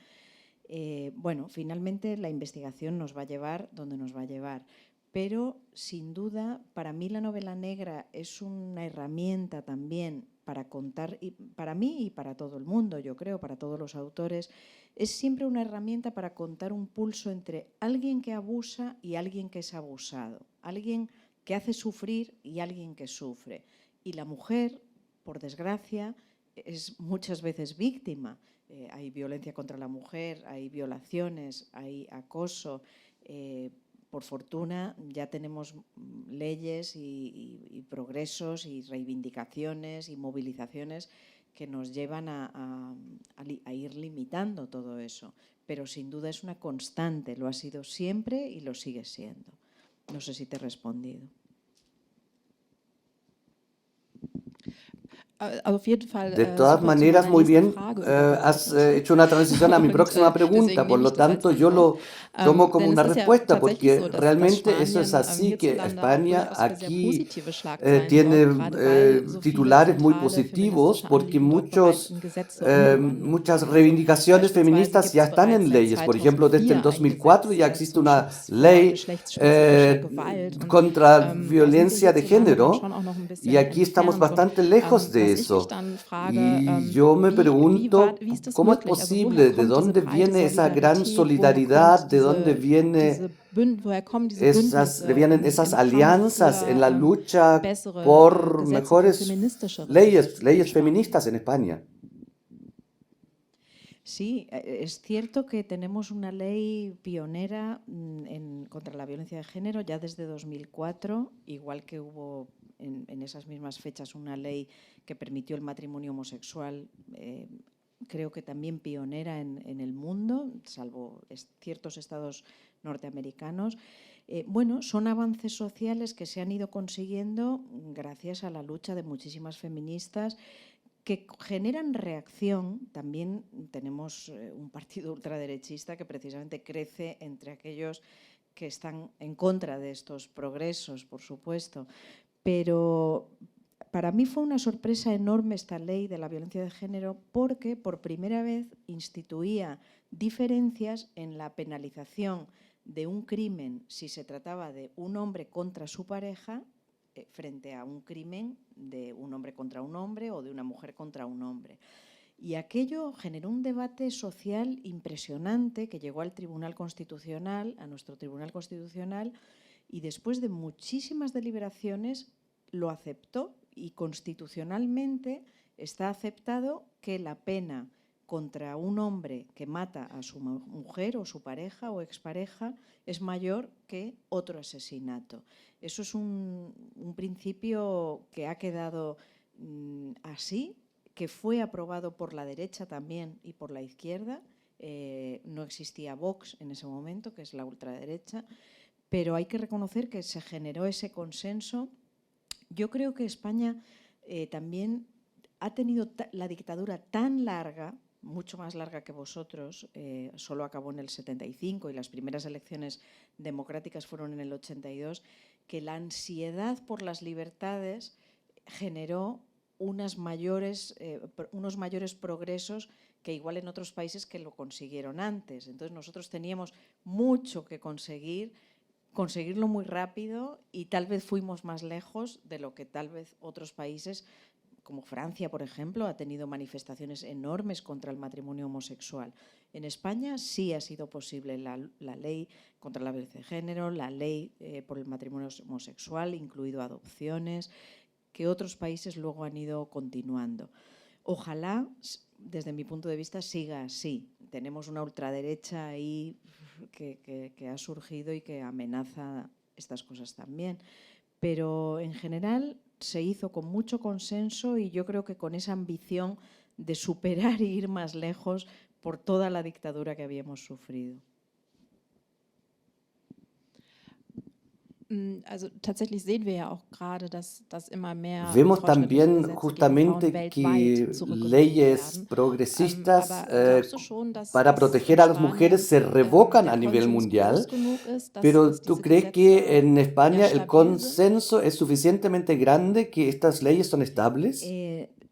Bueno, finalmente la investigación nos va a llevar donde nos va a llevar, pero sin duda para mí la novela negra es una herramienta también para contar, y para mí y para todo el mundo, yo creo, para todos los autores, es siempre una herramienta para contar un pulso entre alguien que abusa y alguien que es abusado, alguien que hace sufrir y alguien que sufre. Y la mujer, por desgracia, es muchas veces víctima. Hay violencia contra la mujer, hay violaciones, hay acoso. Por fortuna ya tenemos leyes y progresos y reivindicaciones y movilizaciones que nos llevan a ir limitando todo eso. Pero sin duda es una constante, lo ha sido siempre y lo sigue siendo. No sé si te he respondido. De todas maneras, muy bien, has hecho una transición a mi próxima pregunta, por lo tanto yo lo tomo como una respuesta, porque realmente eso es así, que España aquí tiene titulares muy positivos, porque muchas reivindicaciones feministas ya están en leyes. Por ejemplo, desde el 2004 ya existe una ley contra violencia de género, y aquí estamos bastante lejos de eso. Y yo me pregunto, ¿cómo es posible? ¿De dónde viene esa gran solidaridad? ¿De dónde vienen esas alianzas en la lucha por mejores leyes feministas en España? Sí, es cierto que tenemos una ley pionera contra la violencia de género ya desde 2004, igual que hubo en esas mismas fechas una ley que permitió el matrimonio homosexual, creo que también pionera en el mundo, salvo ciertos estados norteamericanos. Bueno, son avances sociales que se han ido consiguiendo gracias a la lucha de muchísimas feministas que generan reacción. También tenemos un partido ultraderechista que precisamente crece entre aquellos que están en contra de estos progresos, por supuesto. Pero para mí fue una sorpresa enorme esta ley de la violencia de género, porque por primera vez instituía diferencias en la penalización de un crimen si se trataba de un hombre contra su pareja frente a un crimen de un hombre contra un hombre o de una mujer contra un hombre. Y aquello generó un debate social impresionante que llegó al Tribunal Constitucional, a nuestro Tribunal Constitucional, y después de muchísimas deliberaciones lo aceptó, y constitucionalmente está aceptado que la pena contra un hombre que mata a su mujer o su pareja o expareja es mayor que otro asesinato. Eso es un principio que ha quedado así, que fue aprobado por la derecha también y por la izquierda. No existía Vox en ese momento, que es la ultraderecha, pero hay que reconocer que se generó ese consenso. Yo creo que España también ha tenido la dictadura tan larga, mucho más larga que vosotros, solo acabó en el 75 y las primeras elecciones democráticas fueron en el 82, que la ansiedad por las libertades generó unos mayores progresos que igual en otros países que lo consiguieron antes. Entonces nosotros teníamos mucho que conseguirlo muy rápido y tal vez fuimos más lejos de lo que tal vez otros países, como Francia, por ejemplo, ha tenido manifestaciones enormes contra el matrimonio homosexual. En España sí ha sido posible la ley contra la violencia de género, la ley por el matrimonio homosexual, incluido adopciones, que otros países luego han ido continuando. Ojalá, desde mi punto de vista, siga así. Tenemos una ultraderecha ahí que ha surgido y que amenaza estas cosas también. Pero en general se hizo con mucho consenso y yo creo que con esa ambición de superar e ir más lejos por toda la dictadura que habíamos sufrido. Vemos también justamente que leyes progresistas para proteger a las mujeres se revocan a nivel mundial, pero ¿tú crees que en España el consenso es suficientemente grande que estas leyes son estables?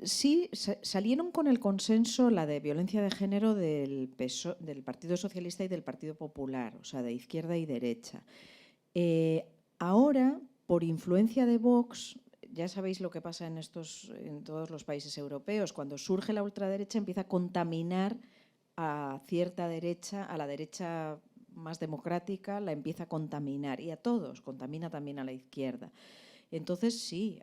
Sí, salieron con el consenso la de violencia de género del Partido Socialista y del Partido Popular, o sea, de izquierda y derecha. Ahora, por influencia de Vox, ya sabéis lo que pasa en todos los países europeos, cuando surge la ultraderecha empieza a contaminar a cierta derecha, a la derecha más democrática, la empieza a contaminar y a todos, contamina también a la izquierda. Entonces sí,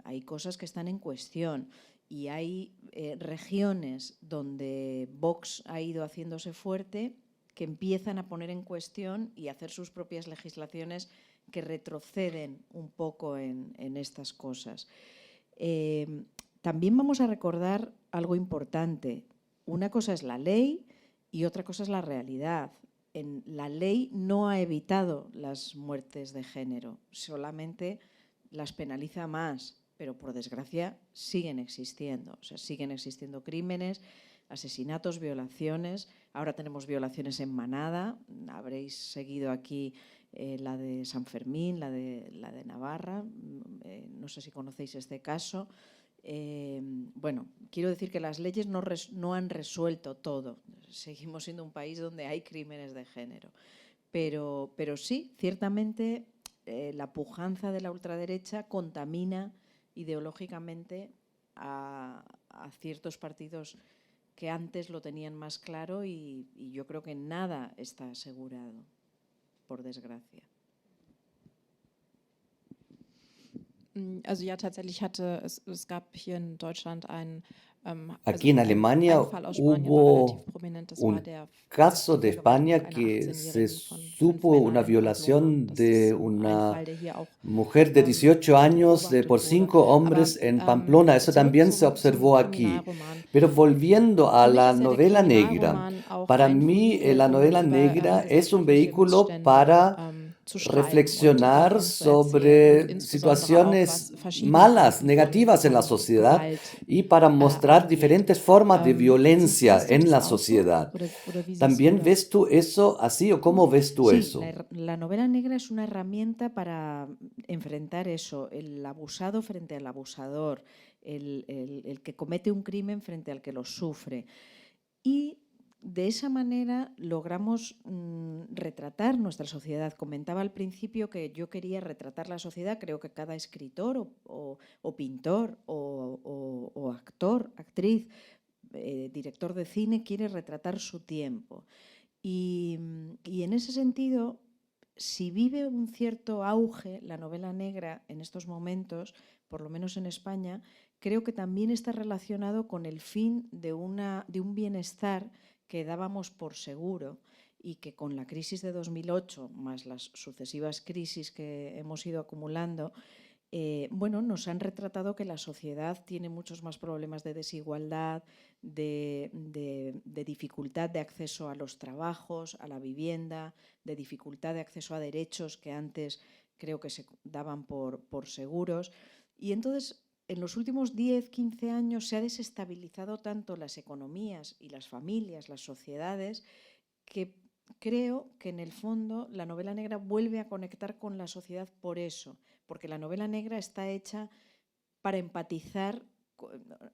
hay cosas que están en cuestión y hay regiones donde Vox ha ido haciéndose fuerte que empiezan a poner en cuestión y hacer sus propias legislaciones que retroceden un poco en estas cosas. También vamos a recordar algo importante. Una cosa es la ley y otra cosa es la realidad. La ley no ha evitado las muertes de género, solamente las penaliza más, pero por desgracia siguen existiendo. O sea, siguen existiendo crímenes, asesinatos, violaciones. Ahora tenemos violaciones en manada. Habréis seguido aquí la de San Fermín, la de Navarra. No sé si conocéis este caso. Bueno, quiero decir que las leyes no han resuelto todo. Seguimos siendo un país donde hay crímenes de género. Pero sí, ciertamente la pujanza de la ultraderecha contamina ideológicamente a ciertos partidos que antes lo tenían más claro y yo creo que nada está asegurado, por desgracia. Also ja, tatsächlich es gab hier in Deutschland Aquí en Alemania hubo un caso de España que se supo una violación de una mujer de 18 años por 5 hombres en Pamplona. Eso también se observó aquí. Pero volviendo a la novela negra, para mí la novela negra es un vehículo para reflexionar sobre situaciones malas, negativas en la sociedad y para mostrar diferentes formas de violencia en la sociedad. ¿También ves tú eso así o cómo ves tú eso? La novela negra es una herramienta para enfrentar eso, el abusado frente al abusador, el que comete un crimen frente al que lo sufre. Y de esa manera logramos retratar nuestra sociedad. Comentaba al principio que yo quería retratar la sociedad. Creo que cada escritor o pintor o actor, actriz, director de cine quiere retratar su tiempo. Y en ese sentido, si vive un cierto auge la novela negra en estos momentos, por lo menos en España, creo que también está relacionado con el fin de un bienestar que dábamos por seguro y que con la crisis de 2008, más las sucesivas crisis que hemos ido acumulando, bueno, nos han retratado que la sociedad tiene muchos más problemas de desigualdad, de dificultad de acceso a los trabajos, a la vivienda, de dificultad de acceso a derechos que antes creo que se daban por seguros. Y entonces, en los últimos 10, 15 años se ha desestabilizado tanto las economías y las familias, las sociedades, que creo que en el fondo la novela negra vuelve a conectar con la sociedad por eso, porque la novela negra está hecha para empatizar,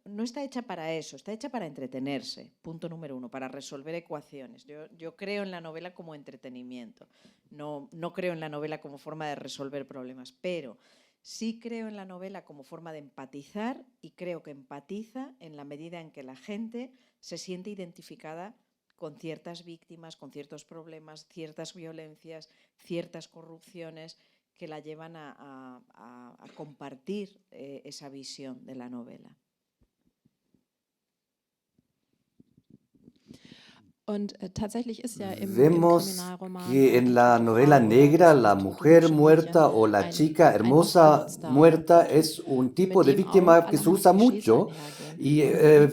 no está hecha para eso, está hecha para entretenerse, punto número 1, para resolver ecuaciones. Yo creo en la novela como entretenimiento, no creo en la novela como forma de resolver problemas, pero sí creo en la novela como forma de empatizar y creo que empatiza en la medida en que la gente se siente identificada con ciertas víctimas, con ciertos problemas, ciertas violencias, ciertas corrupciones que la llevan a compartir esa visión de la novela. Vemos que en la novela negra la mujer muerta o la chica hermosa muerta es un tipo de víctima que se usa mucho y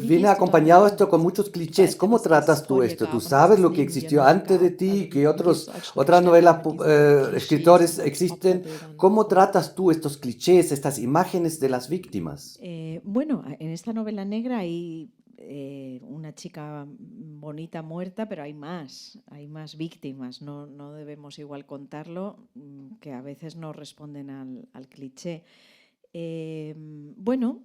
viene acompañado esto con muchos clichés. ¿Cómo tratas tú esto? ¿Tú sabes lo que existió antes de ti y que otras novelas, escritores existen? ¿Cómo tratas tú estos clichés, estas imágenes de las víctimas? Bueno, en esta novela negra hay una chica bonita muerta, pero hay más víctimas, no debemos igual contarlo, que a veces no responden al cliché. Bueno,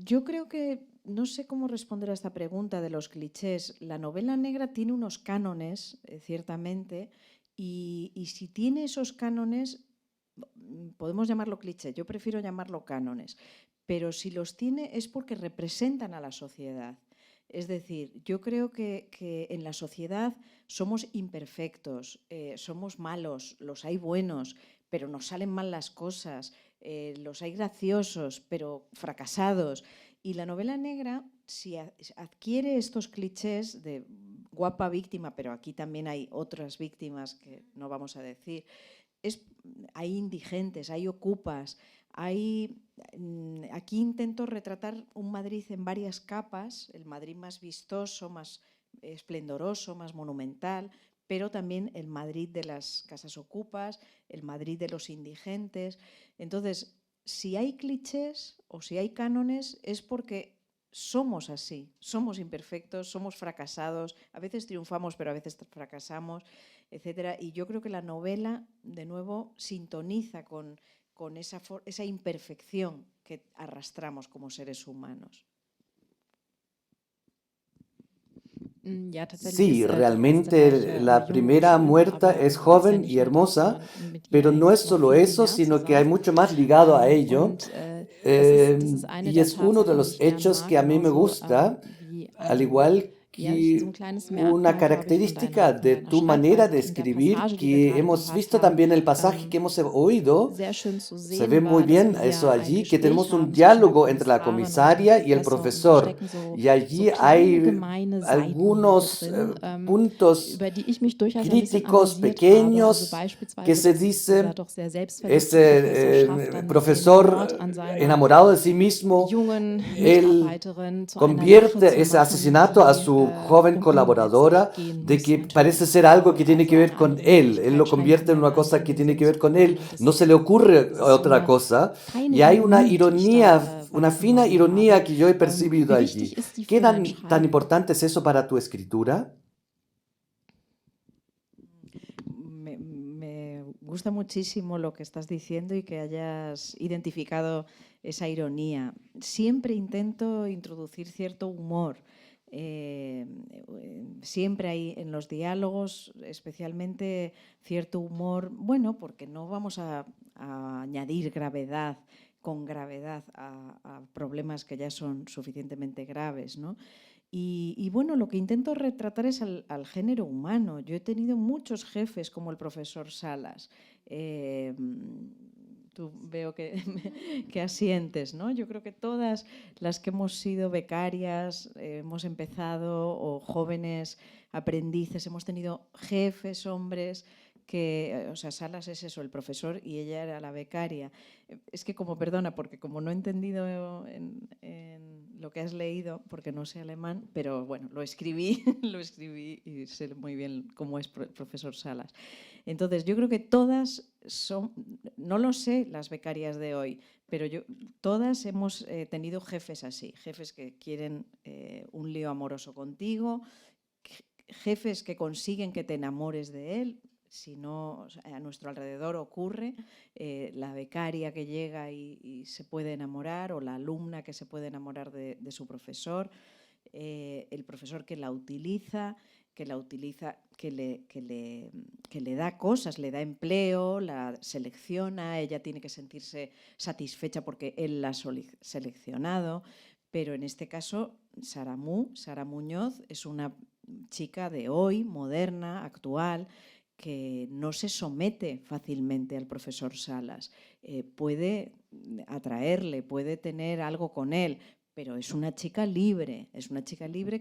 yo creo que no sé cómo responder a esta pregunta de los clichés. La novela negra tiene unos cánones, ciertamente, y si tiene esos cánones, podemos llamarlo cliché, yo prefiero llamarlo cánones, pero si los tiene es porque representan a la sociedad. Es decir, yo creo que en la sociedad somos imperfectos, somos malos, los hay buenos, pero nos salen mal las cosas, los hay graciosos, pero fracasados. Y la novela negra, si adquiere estos clichés de guapa víctima, pero aquí también hay otras víctimas que no vamos a decir, hay indigentes, hay ocupas, aquí intento retratar un Madrid en varias capas, el Madrid más vistoso, más esplendoroso, más monumental, pero también el Madrid de las casas ocupas, el Madrid de los indigentes. Entonces, si hay clichés o si hay cánones es porque somos así, somos imperfectos, somos fracasados, a veces triunfamos pero a veces fracasamos, etcétera. Y yo creo que la novela, de nuevo, sintoniza con esa imperfección que arrastramos como seres humanos. Sí, realmente la primera muerta es joven y hermosa, pero no es solo eso, sino que hay mucho más ligado a ello. Y es uno de los hechos que a mí me gusta, al igual que una característica de tu manera de escribir, que hemos visto también el pasaje que hemos oído, se ve muy bien eso allí, que tenemos un diálogo entre la comisaria y el profesor, y allí hay algunos puntos críticos pequeños que se dice, ese profesor enamorado de sí mismo, él convierte ese asesinato a su joven colaboradora, de que parece ser algo que tiene que ver con él lo convierte en una cosa que tiene que ver con él, no se le ocurre otra cosa, y hay una ironía, una fina ironía que yo he percibido allí. ¿Qué tan importante es eso para tu escritura? Me gusta muchísimo lo que estás diciendo y que hayas identificado esa ironía. Siempre intento introducir cierto humor. Siempre hay en los diálogos, especialmente cierto humor, bueno, porque no vamos a añadir gravedad con gravedad a problemas que ya son suficientemente graves, ¿no? Y bueno, lo que intento retratar es al género humano. Yo he tenido muchos jefes como el profesor Salas. tú veo que asientes, ¿no? Yo creo que todas las que hemos sido becarias, hemos empezado, o jóvenes aprendices, hemos tenido jefes, hombres, que, o sea, Salas es eso, el profesor, y ella era la becaria. Es que porque como no he entendido en lo que has leído, porque no sé alemán, pero bueno, lo escribí y sé muy bien cómo es el profesor Salas. Entonces, yo creo que todas son, no lo sé las becarias de hoy, pero todas hemos tenido jefes así, jefes que quieren un lío amoroso contigo, jefes que consiguen que te enamores de él. Si no, a nuestro alrededor ocurre, la becaria que llega y se puede enamorar, o la alumna que se puede enamorar de su profesor, el profesor que la utiliza, que le da cosas, le da empleo, la selecciona, ella tiene que sentirse satisfecha porque él la ha seleccionado, pero en este caso Sara Muñoz es una chica de hoy, moderna, actual, que no se somete fácilmente al profesor Salas, puede atraerle, puede tener algo con él, pero es una chica libre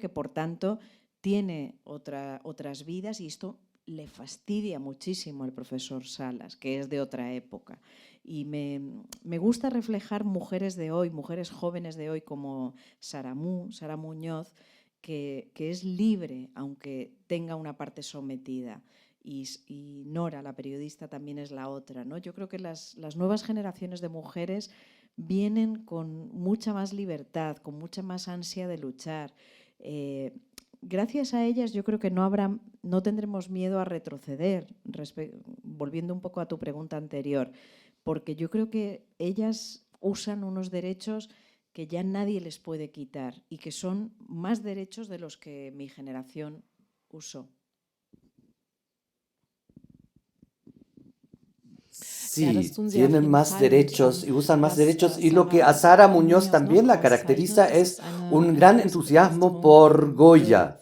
que por tanto tiene otras vidas, y esto le fastidia muchísimo al profesor Salas, que es de otra época. Y me gusta reflejar mujeres de hoy, mujeres jóvenes de hoy, como Sara Muñoz, que es libre, aunque tenga una parte sometida. Y Nora, la periodista, también es la otra, ¿no? Yo creo que las nuevas generaciones de mujeres vienen con mucha más libertad, con mucha más ansia de luchar. Gracias a ellas yo creo que no tendremos miedo a retroceder, volviendo un poco a tu pregunta anterior, porque yo creo que ellas usan unos derechos que ya nadie les puede quitar y que son más derechos de los que mi generación usó. Sí, tienen más derechos y usan más derechos, y lo que a Sara Muñoz también la caracteriza es un gran entusiasmo por Goya,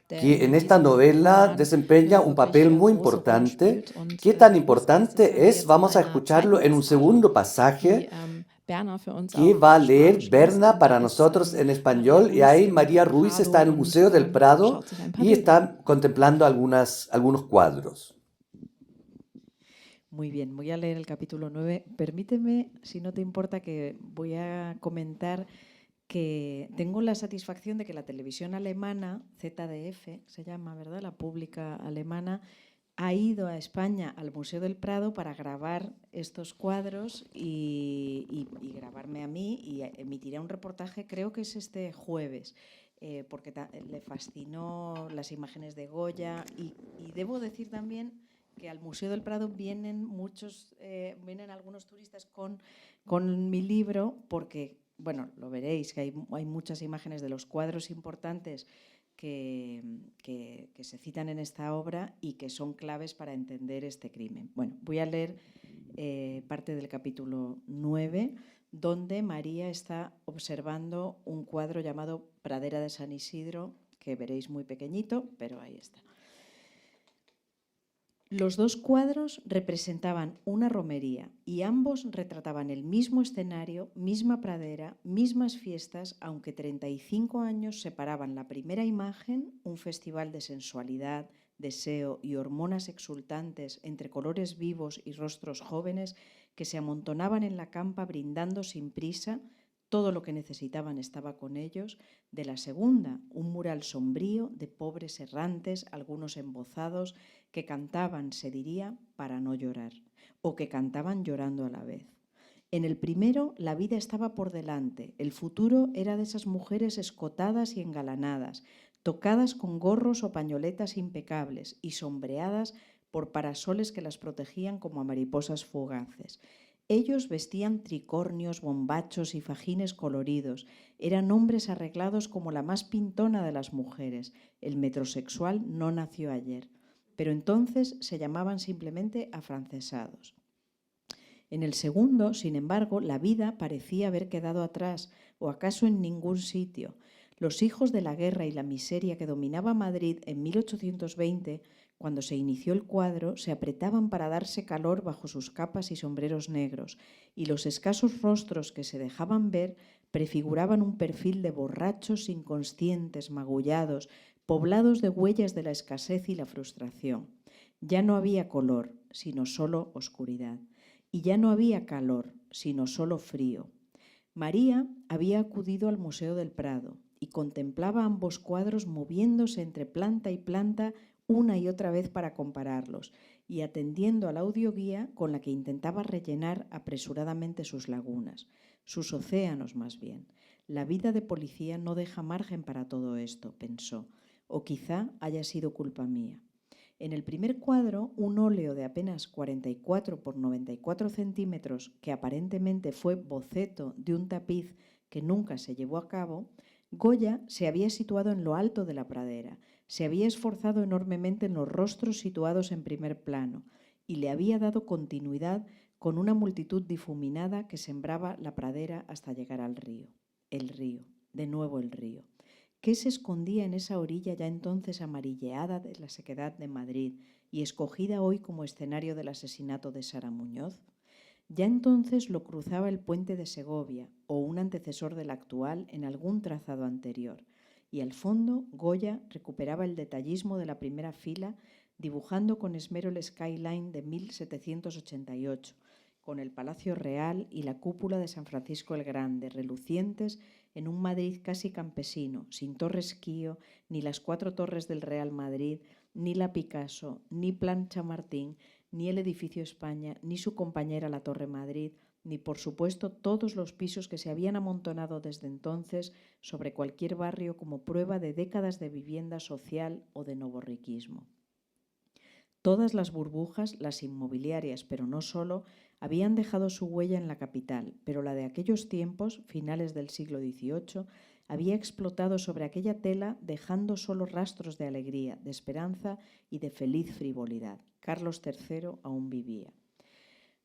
que en esta novela desempeña un papel muy importante. ¿Qué tan importante es? Vamos a escucharlo en un segundo pasaje que va a leer Berna para nosotros en español, y ahí María Ruiz está en el Museo del Prado y está contemplando algunos cuadros. Muy bien, voy a leer el capítulo 9. Permíteme, si no te importa, que voy a comentar que tengo la satisfacción de que la televisión alemana, ZDF se llama, ¿verdad?, la pública alemana, ha ido a España, al Museo del Prado, para grabar estos cuadros y grabarme a mí, y emitirá un reportaje, creo que es este jueves, porque le fascinó las imágenes de Goya, y debo decir también que al Museo del Prado vienen algunos turistas con mi libro, porque, bueno, lo veréis, que hay muchas imágenes de los cuadros importantes que se citan en esta obra y que son claves para entender este crimen. Bueno, voy a leer parte del capítulo 9, donde María está observando un cuadro llamado Pradera de San Isidro, que veréis muy pequeñito, pero ahí está. Los dos cuadros representaban una romería y ambos retrataban el mismo escenario, misma pradera, mismas fiestas, aunque 35 años separaban la primera imagen, un festival de sensualidad, deseo y hormonas exultantes entre colores vivos y rostros jóvenes que se amontonaban en la campa brindando sin prisa. Todo lo que necesitaban estaba con ellos. De la segunda, un mural sombrío de pobres errantes, algunos embozados, que cantaban, se diría, para no llorar, o que cantaban llorando a la vez. En el primero, la vida estaba por delante. El futuro era de esas mujeres escotadas y engalanadas, tocadas con gorros o pañoletas impecables y sombreadas por parasoles que las protegían como a mariposas fugaces. Ellos vestían tricornios, bombachos y fajines coloridos. Eran hombres arreglados como la más pintona de las mujeres. El metrosexual no nació ayer, pero entonces se llamaban simplemente afrancesados. En el segundo, sin embargo, la vida parecía haber quedado atrás, o acaso en ningún sitio. Los hijos de la guerra y la miseria que dominaba Madrid en 1820 Cuando se inició el cuadro, se apretaban para darse calor bajo sus capas y sombreros negros, y los escasos rostros que se dejaban ver prefiguraban un perfil de borrachos inconscientes, magullados, poblados de huellas de la escasez y la frustración. Ya no había color, sino solo oscuridad. Y ya no había calor, sino solo frío. María había acudido al Museo del Prado y contemplaba ambos cuadros moviéndose entre planta y planta una y otra vez para compararlos y atendiendo a la audioguía con la que intentaba rellenar apresuradamente sus lagunas, sus océanos más bien. La vida de policía no deja margen para todo esto, pensó, o quizá haya sido culpa mía. En el primer cuadro, un óleo de apenas 44 por 94 centímetros, que aparentemente fue boceto de un tapiz que nunca se llevó a cabo, Goya se había situado en lo alto de la pradera, se había esforzado enormemente en los rostros situados en primer plano y le había dado continuidad con una multitud difuminada que sembraba la pradera hasta llegar al río. El río, de nuevo el río. ¿Qué se escondía en esa orilla ya entonces amarilleada de la sequedad de Madrid y escogida hoy como escenario del asesinato de Sara Muñoz? Ya entonces lo cruzaba el puente de Segovia o un antecesor del actual en algún trazado anterior, y al fondo Goya recuperaba el detallismo de la primera fila dibujando con esmero el skyline de 1788, con el Palacio Real y la cúpula de San Francisco el Grande, relucientes en un Madrid casi campesino, sin Torre Esquío, ni las 4 torres del Real Madrid, ni la Picasso, ni Plan Chamartín, ni el edificio España, ni su compañera la Torre Madrid, ni por supuesto todos los pisos que se habían amontonado desde entonces sobre cualquier barrio como prueba de décadas de vivienda social o de novorriquismo. Todas las burbujas, las inmobiliarias, pero no solo, habían dejado su huella en la capital, pero la de aquellos tiempos, finales del siglo XVIII, había explotado sobre aquella tela dejando solo rastros de alegría, de esperanza y de feliz frivolidad. Carlos III aún vivía.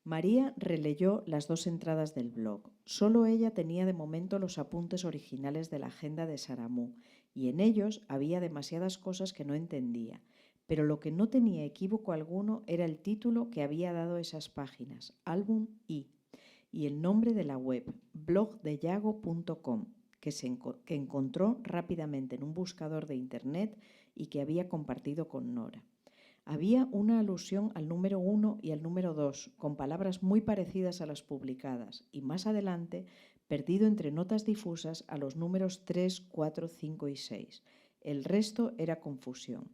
María releyó las 2 entradas del blog. Solo ella tenía de momento los apuntes originales de la agenda de Saramú y en ellos había demasiadas cosas que no entendía. Pero lo que no tenía equívoco alguno era el título que había dado esas páginas, Álbum I, y el nombre de la web, blogdeyago.com, que encontró rápidamente en un buscador de internet y que había compartido con Nora. Había una alusión al número 1 y al número 2, con palabras muy parecidas a las publicadas, y más adelante, perdido entre notas difusas, a los números 3, 4, 5 y 6. El resto era confusión.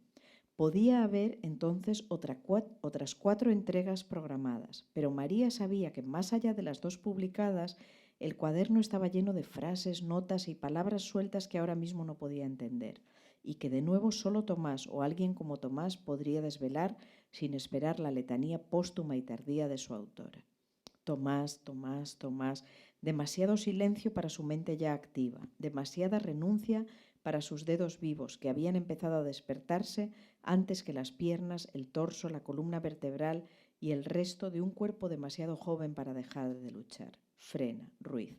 Podía haber entonces otras 4 entregas programadas, pero María sabía que más allá de las 2 publicadas, el cuaderno estaba lleno de frases, notas y palabras sueltas que ahora mismo no podía entender, y que de nuevo solo Tomás o alguien como Tomás podría desvelar sin esperar la letanía póstuma y tardía de su autora. Tomás, Tomás, Tomás, demasiado silencio para su mente ya activa, demasiada renuncia para sus dedos vivos que habían empezado a despertarse antes que las piernas, el torso, la columna vertebral y el resto de un cuerpo demasiado joven para dejar de luchar. Frena, Ruiz.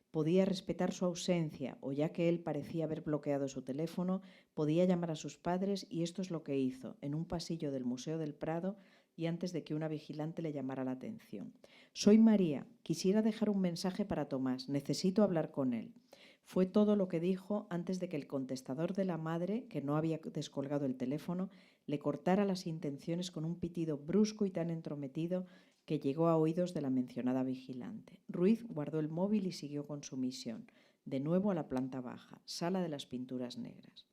Podía respetar su ausencia o ya que él parecía haber bloqueado su teléfono, podía llamar a sus padres y esto es lo que hizo en un pasillo del Museo del Prado y antes de que una vigilante le llamara la atención. Soy María, quisiera dejar un mensaje para Tomás, necesito hablar con él. Fue todo lo que dijo antes de que el contestador de la madre, que no había descolgado el teléfono, le cortara las intenciones con un pitido brusco y tan entrometido que llegó a oídos de la mencionada vigilante. Ruiz guardó el móvil y siguió con su misión, de nuevo a la planta baja, sala de las pinturas negras.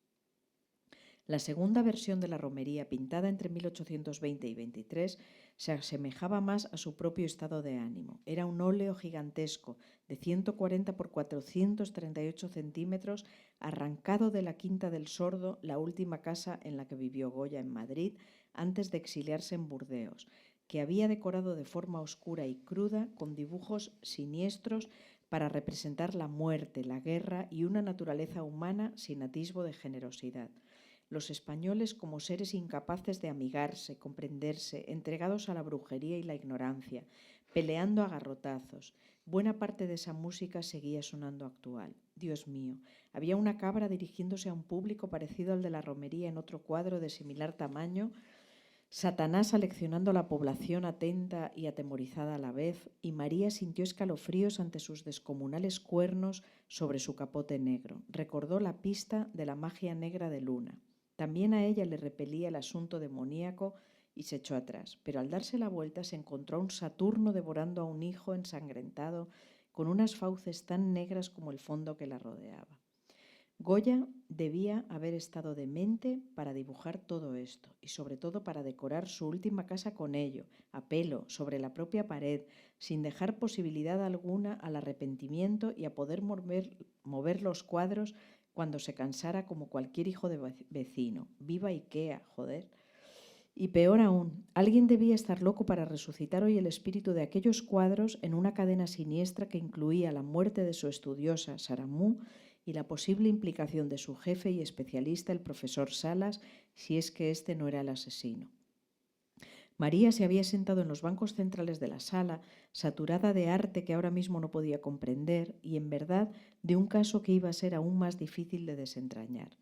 La segunda versión de la romería, pintada entre 1820 y 23, se asemejaba más a su propio estado de ánimo. Era un óleo gigantesco de 140 por 438 centímetros, arrancado de la Quinta del Sordo, la última casa en la que vivió Goya en Madrid, antes de exiliarse en Burdeos, que había decorado de forma oscura y cruda con dibujos siniestros para representar la muerte, la guerra y una naturaleza humana sin atisbo de generosidad. Los españoles como seres incapaces de amigarse, comprenderse, entregados a la brujería y la ignorancia, peleando a garrotazos. Buena parte de esa música seguía sonando actual. Dios mío, había una cabra dirigiéndose a un público parecido al de la romería en otro cuadro de similar tamaño, Satanás aleccionando a la población atenta y atemorizada a la vez, y María sintió escalofríos ante sus descomunales cuernos sobre su capote negro. Recordó la pista de la magia negra de Luna. También a ella le repelía el asunto demoníaco y se echó atrás, pero al darse la vuelta se encontró a un Saturno devorando a un hijo ensangrentado con unas fauces tan negras como el fondo que la rodeaba. Goya debía haber estado demente para dibujar todo esto y sobre todo para decorar su última casa con ello, a pelo, sobre la propia pared, sin dejar posibilidad alguna al arrepentimiento y a poder mover los cuadros cuando se cansara como cualquier hijo de vecino. ¡Viva Ikea, joder! Y peor aún, alguien debía estar loco para resucitar hoy el espíritu de aquellos cuadros en una cadena siniestra que incluía la muerte de su estudiosa Saramú y la posible implicación de su jefe y especialista, el profesor Salas, si es que este no era el asesino. María se había sentado en los bancos centrales de la sala, saturada de arte que ahora mismo no podía comprender y, en verdad, de un caso que iba a ser aún más difícil de desentrañar.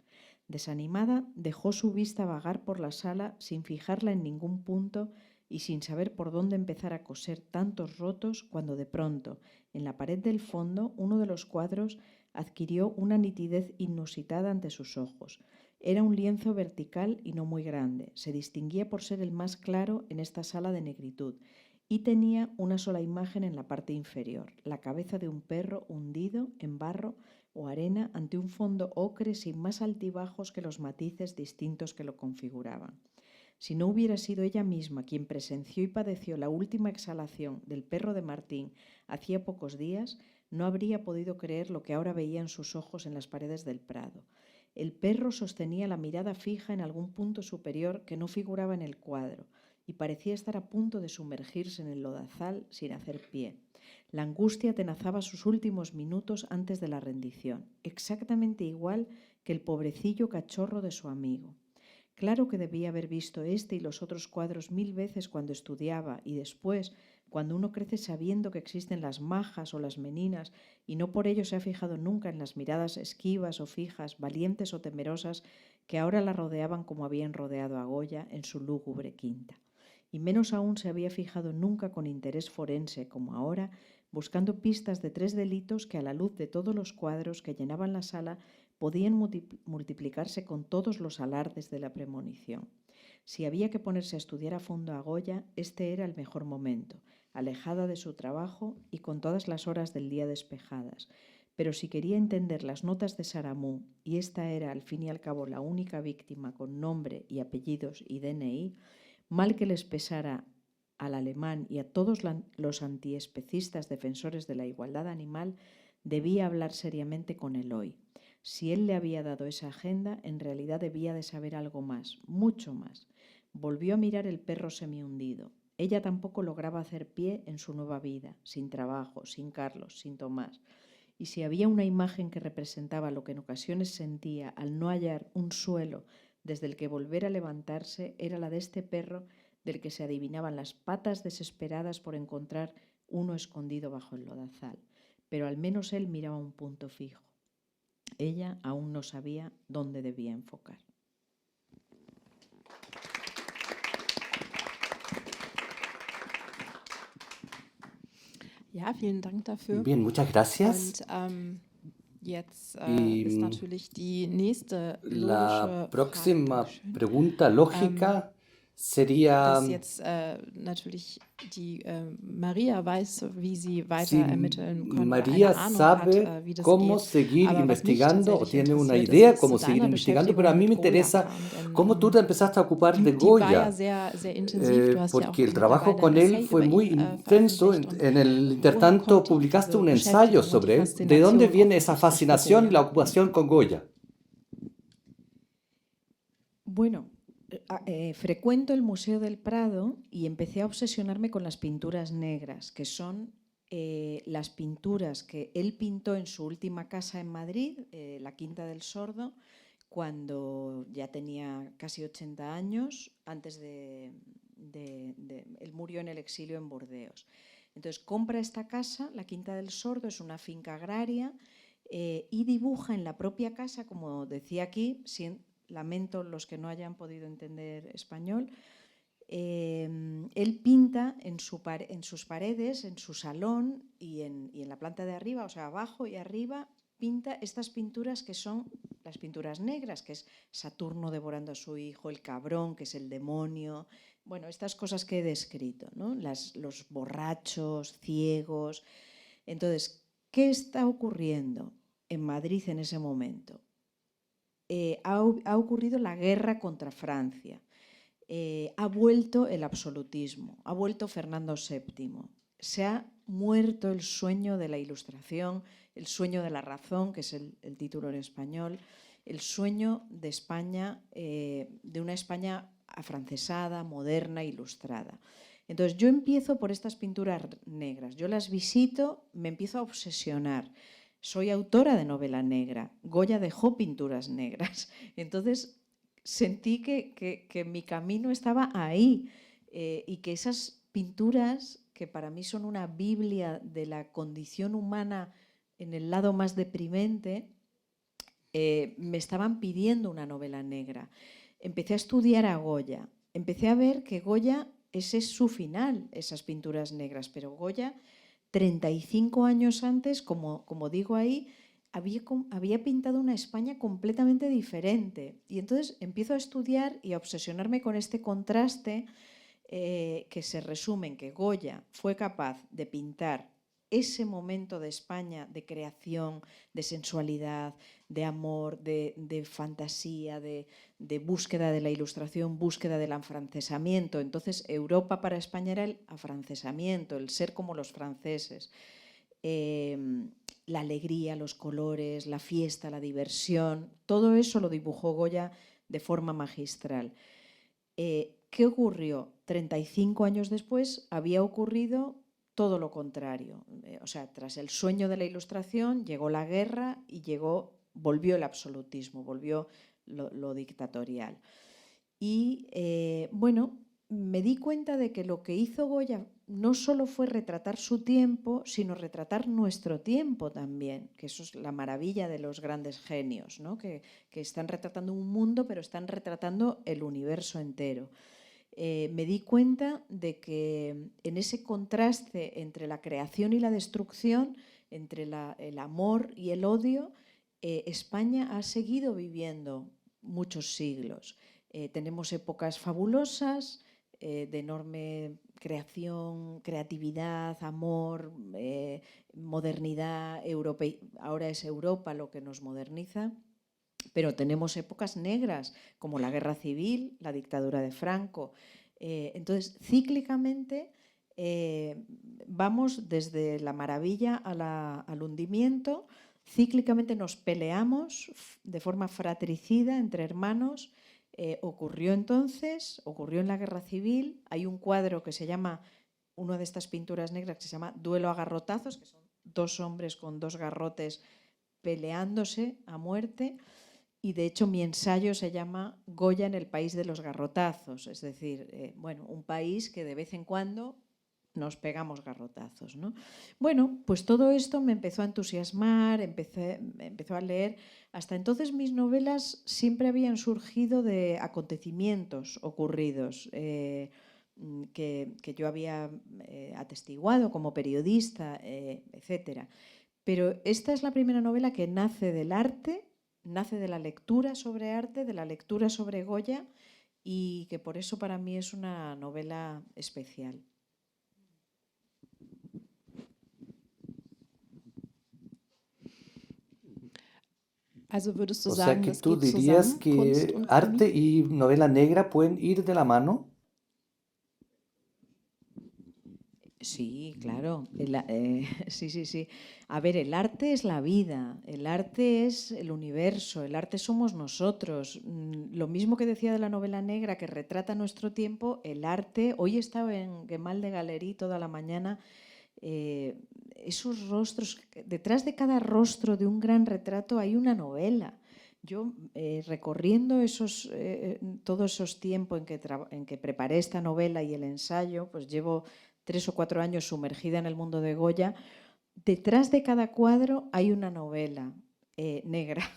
Desanimada, dejó su vista vagar por la sala sin fijarla en ningún punto y sin saber por dónde empezar a coser tantos rotos cuando de pronto, en la pared del fondo, uno de los cuadros adquirió una nitidez inusitada ante sus ojos. Era un lienzo vertical y no muy grande. Se distinguía por ser el más claro en esta sala de negritud y tenía una sola imagen en la parte inferior, la cabeza de un perro hundido en barro o arena ante un fondo ocre sin más altibajos que los matices distintos que lo configuraban. Si no hubiera sido ella misma quien presenció y padeció la última exhalación del perro de Martín hacía pocos días, no habría podido creer lo que ahora veía en sus ojos en las paredes del prado. El perro sostenía la mirada fija en algún punto superior que no figuraba en el cuadro y parecía estar a punto de sumergirse en el lodazal sin hacer pie. La angustia atenazaba sus últimos minutos antes de la rendición, exactamente igual que el pobrecillo cachorro de su amigo. Claro que debía haber visto este y los otros cuadros 1000 veces cuando estudiaba y después, cuando uno crece sabiendo que existen las majas o las meninas y no por ello se ha fijado nunca en las miradas esquivas o fijas, valientes o temerosas que ahora la rodeaban como habían rodeado a Goya en su lúgubre quinta. Y menos aún se había fijado nunca con interés forense como ahora, buscando pistas de 3 delitos que a la luz de todos los cuadros que llenaban la sala podían multiplicarse con todos los alardes de la premonición. Si había que ponerse a estudiar a fondo a Goya, este era el mejor momento, alejada de su trabajo y con todas las horas del día despejadas. Pero si quería entender las notas de Saramú, y esta era al fin y al cabo la única víctima con nombre y apellidos y DNI, mal que les pesara al alemán y a todos los antiespecistas defensores de la igualdad animal, debía hablar seriamente con Eloy. Si él le había dado esa agenda, en realidad debía de saber algo más, mucho más. Volvió a mirar el perro semihundido. Ella tampoco lograba hacer pie en su nueva vida, sin trabajo, sin Carlos, sin Tomás. Y si había una imagen que representaba lo que en ocasiones sentía al no hallar un suelo desde el que volver a levantarse, era la de este perro del que se adivinaban las patas desesperadas por encontrar uno escondido bajo el lodazal. Pero al menos él miraba un punto fijo. Ella aún no sabía dónde debía enfocar. Ja, vielen Dank dafür. Bien, muchas gracias. Und jetzt Y ist natürlich die nächste la logische próxima Frage, pregunta lógica sería dass jetzt natürlich die Maria weiß, wie sie weiter si ermitteln kann, María eine Ahnung sabe hat, wie das cómo geht. seguir Aber was mich investigando o tatsächlich tiene una interessiert, idea ist, cómo wie zu seguir deiner investigando, pero a Beschäftigung mí me mit Goya interesa kam. cómo tú te empezaste a ocupar de Die war ja Goya, sehr intensiv. Du hast ja auch porque el trabajo mittlerweile ein con él Essay fue über muy ihn intenso. veröffentlicht. Und En el woher intertanto kommt publicaste diese un ensayo Beschäftigung und die sobre él. ¿De dónde Faszination viene esa offensichtlich für fascinación y Goya? la ocupación con Goya? Bueno, frecuento el Museo del Prado y empecé a obsesionarme con las pinturas negras, que son las pinturas que él pintó en su última casa en Madrid, la Quinta del Sordo, cuando ya tenía casi 80 años, antes de él murió en el exilio en Burdeos. Entonces compra esta casa, la Quinta del Sordo, es una finca agraria, y dibuja en la propia casa, como decía aquí, lamento los que no hayan podido entender español, Él pinta en sus paredes, en su salón y en la planta de arriba, o sea, abajo y arriba, pinta estas pinturas que son las pinturas negras, que es Saturno devorando a su hijo, el cabrón, que es el demonio, bueno, estas cosas que he descrito, ¿no? Los borrachos, ciegos. Entonces, ¿qué está ocurriendo en Madrid en ese momento? Ha ocurrido la guerra contra Francia. Ha vuelto el absolutismo, ha vuelto Fernando VII, se ha muerto el sueño de la Ilustración, el sueño de la razón, que es el título en español, el sueño de España, de una España afrancesada, moderna, ilustrada. Entonces yo empiezo por estas pinturas negras, yo las visito, me empiezo a obsesionar. Soy autora de novela negra, Goya dejó pinturas negras, entonces sentí que mi camino estaba ahí y que esas pinturas, que para mí son una biblia de la condición humana en el lado más deprimente, me estaban pidiendo una novela negra. Empecé a estudiar a Goya, empecé a ver que Goya, ese es su final, esas pinturas negras, pero Goya, 35 años antes, como digo ahí, había pintado una España completamente diferente. Y entonces empiezo a estudiar y a obsesionarme con este contraste que se resume en que Goya fue capaz de pintar ese momento de España de creación, de sensualidad, de amor, de fantasía, de búsqueda de la Ilustración, búsqueda del afrancesamiento. Entonces Europa para España era el afrancesamiento, el ser como los franceses. La alegría, los colores, la fiesta, la diversión, todo eso lo dibujó Goya de forma magistral. ¿Qué ocurrió? 35 años después había ocurrido todo lo contrario. O sea, tras el sueño de la Ilustración llegó la guerra y volvió el absolutismo, volvió lo dictatorial. Y bueno, me di cuenta de que lo que hizo Goya no solo fue retratar su tiempo, sino retratar nuestro tiempo también, que eso es la maravilla de los grandes genios, ¿no? que están retratando un mundo, pero están retratando el universo entero. Me di cuenta de que en ese contraste entre la creación y la destrucción, entre el amor y el odio, España ha seguido viviendo muchos siglos. Tenemos épocas fabulosas, de enorme creación, creatividad, amor, modernidad, ahora es Europa lo que nos moderniza, pero tenemos épocas negras como la Guerra Civil, la dictadura de Franco. Entonces, cíclicamente vamos desde la maravilla al hundimiento, cíclicamente nos peleamos de forma fratricida entre hermanos. Ocurrió en la Guerra Civil, hay un cuadro que se llama, una de estas pinturas negras que se llama Duelo a garrotazos, que son dos hombres con dos garrotes peleándose a muerte, y de hecho mi ensayo se llama Goya en el país de los garrotazos, es decir, bueno, un país que de vez en cuando nos pegamos garrotazos, ¿no? Bueno, pues todo esto me empezó a entusiasmar, empezó a leer. Hasta entonces mis novelas siempre habían surgido de acontecimientos ocurridos que yo había atestiguado como periodista, etcétera. Pero esta es la primera novela que nace del arte, nace de la lectura sobre arte, de la lectura sobre Goya, y que por eso para mí es una novela especial. O sea que tú dirías que arte y novela negra pueden ir de la mano. Sí, claro. Sí. A ver, el arte es la vida, el arte es el universo, el arte somos nosotros. Lo mismo que decía de la novela negra que retrata nuestro tiempo, el arte, hoy he estado en Gemäldegalerie Galerie toda la mañana, esos rostros, detrás de cada rostro de un gran retrato hay una novela. Yo recorriendo todos esos tiempos en que preparé esta novela y el ensayo, pues llevo 3 o 4 años sumergida en el mundo de Goya. Detrás de cada cuadro hay una novela negra,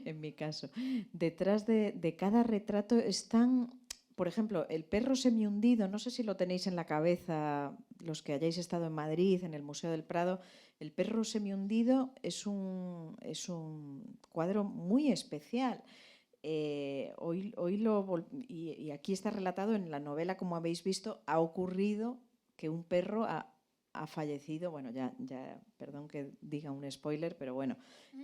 en mi caso. Detrás de cada retrato están por ejemplo, el perro semihundido, no sé si lo tenéis en la cabeza los que hayáis estado en Madrid, en el Museo del Prado. El perro semihundido es un cuadro muy especial. Y aquí está relatado en la novela, como habéis visto, ha ocurrido que un perro ha fallecido. Bueno, ya, perdón que diga un spoiler, pero bueno,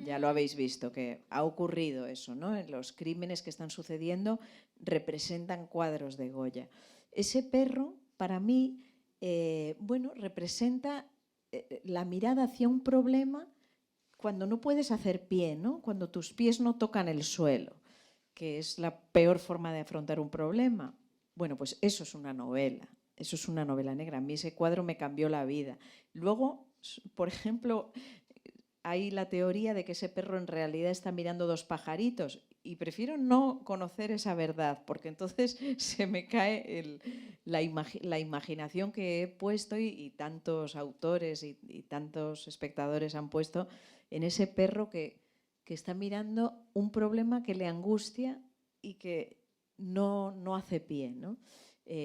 ya lo habéis visto, que ha ocurrido eso, ¿no? Los crímenes que están sucediendo representan cuadros de Goya. Ese perro, para mí, representa la mirada hacia un problema cuando no puedes hacer pie, ¿no? Cuando tus pies no tocan el suelo, que es la peor forma de afrontar un problema. Bueno, pues eso es una novela. Eso es una novela negra. A mí ese cuadro me cambió la vida. Luego, por ejemplo, hay la teoría de que ese perro en realidad está mirando dos pajaritos, y prefiero no conocer esa verdad, porque entonces se me cae la imaginación que he puesto y tantos autores y tantos espectadores han puesto en ese perro que está mirando un problema que le angustia y que no hace pie, ¿no?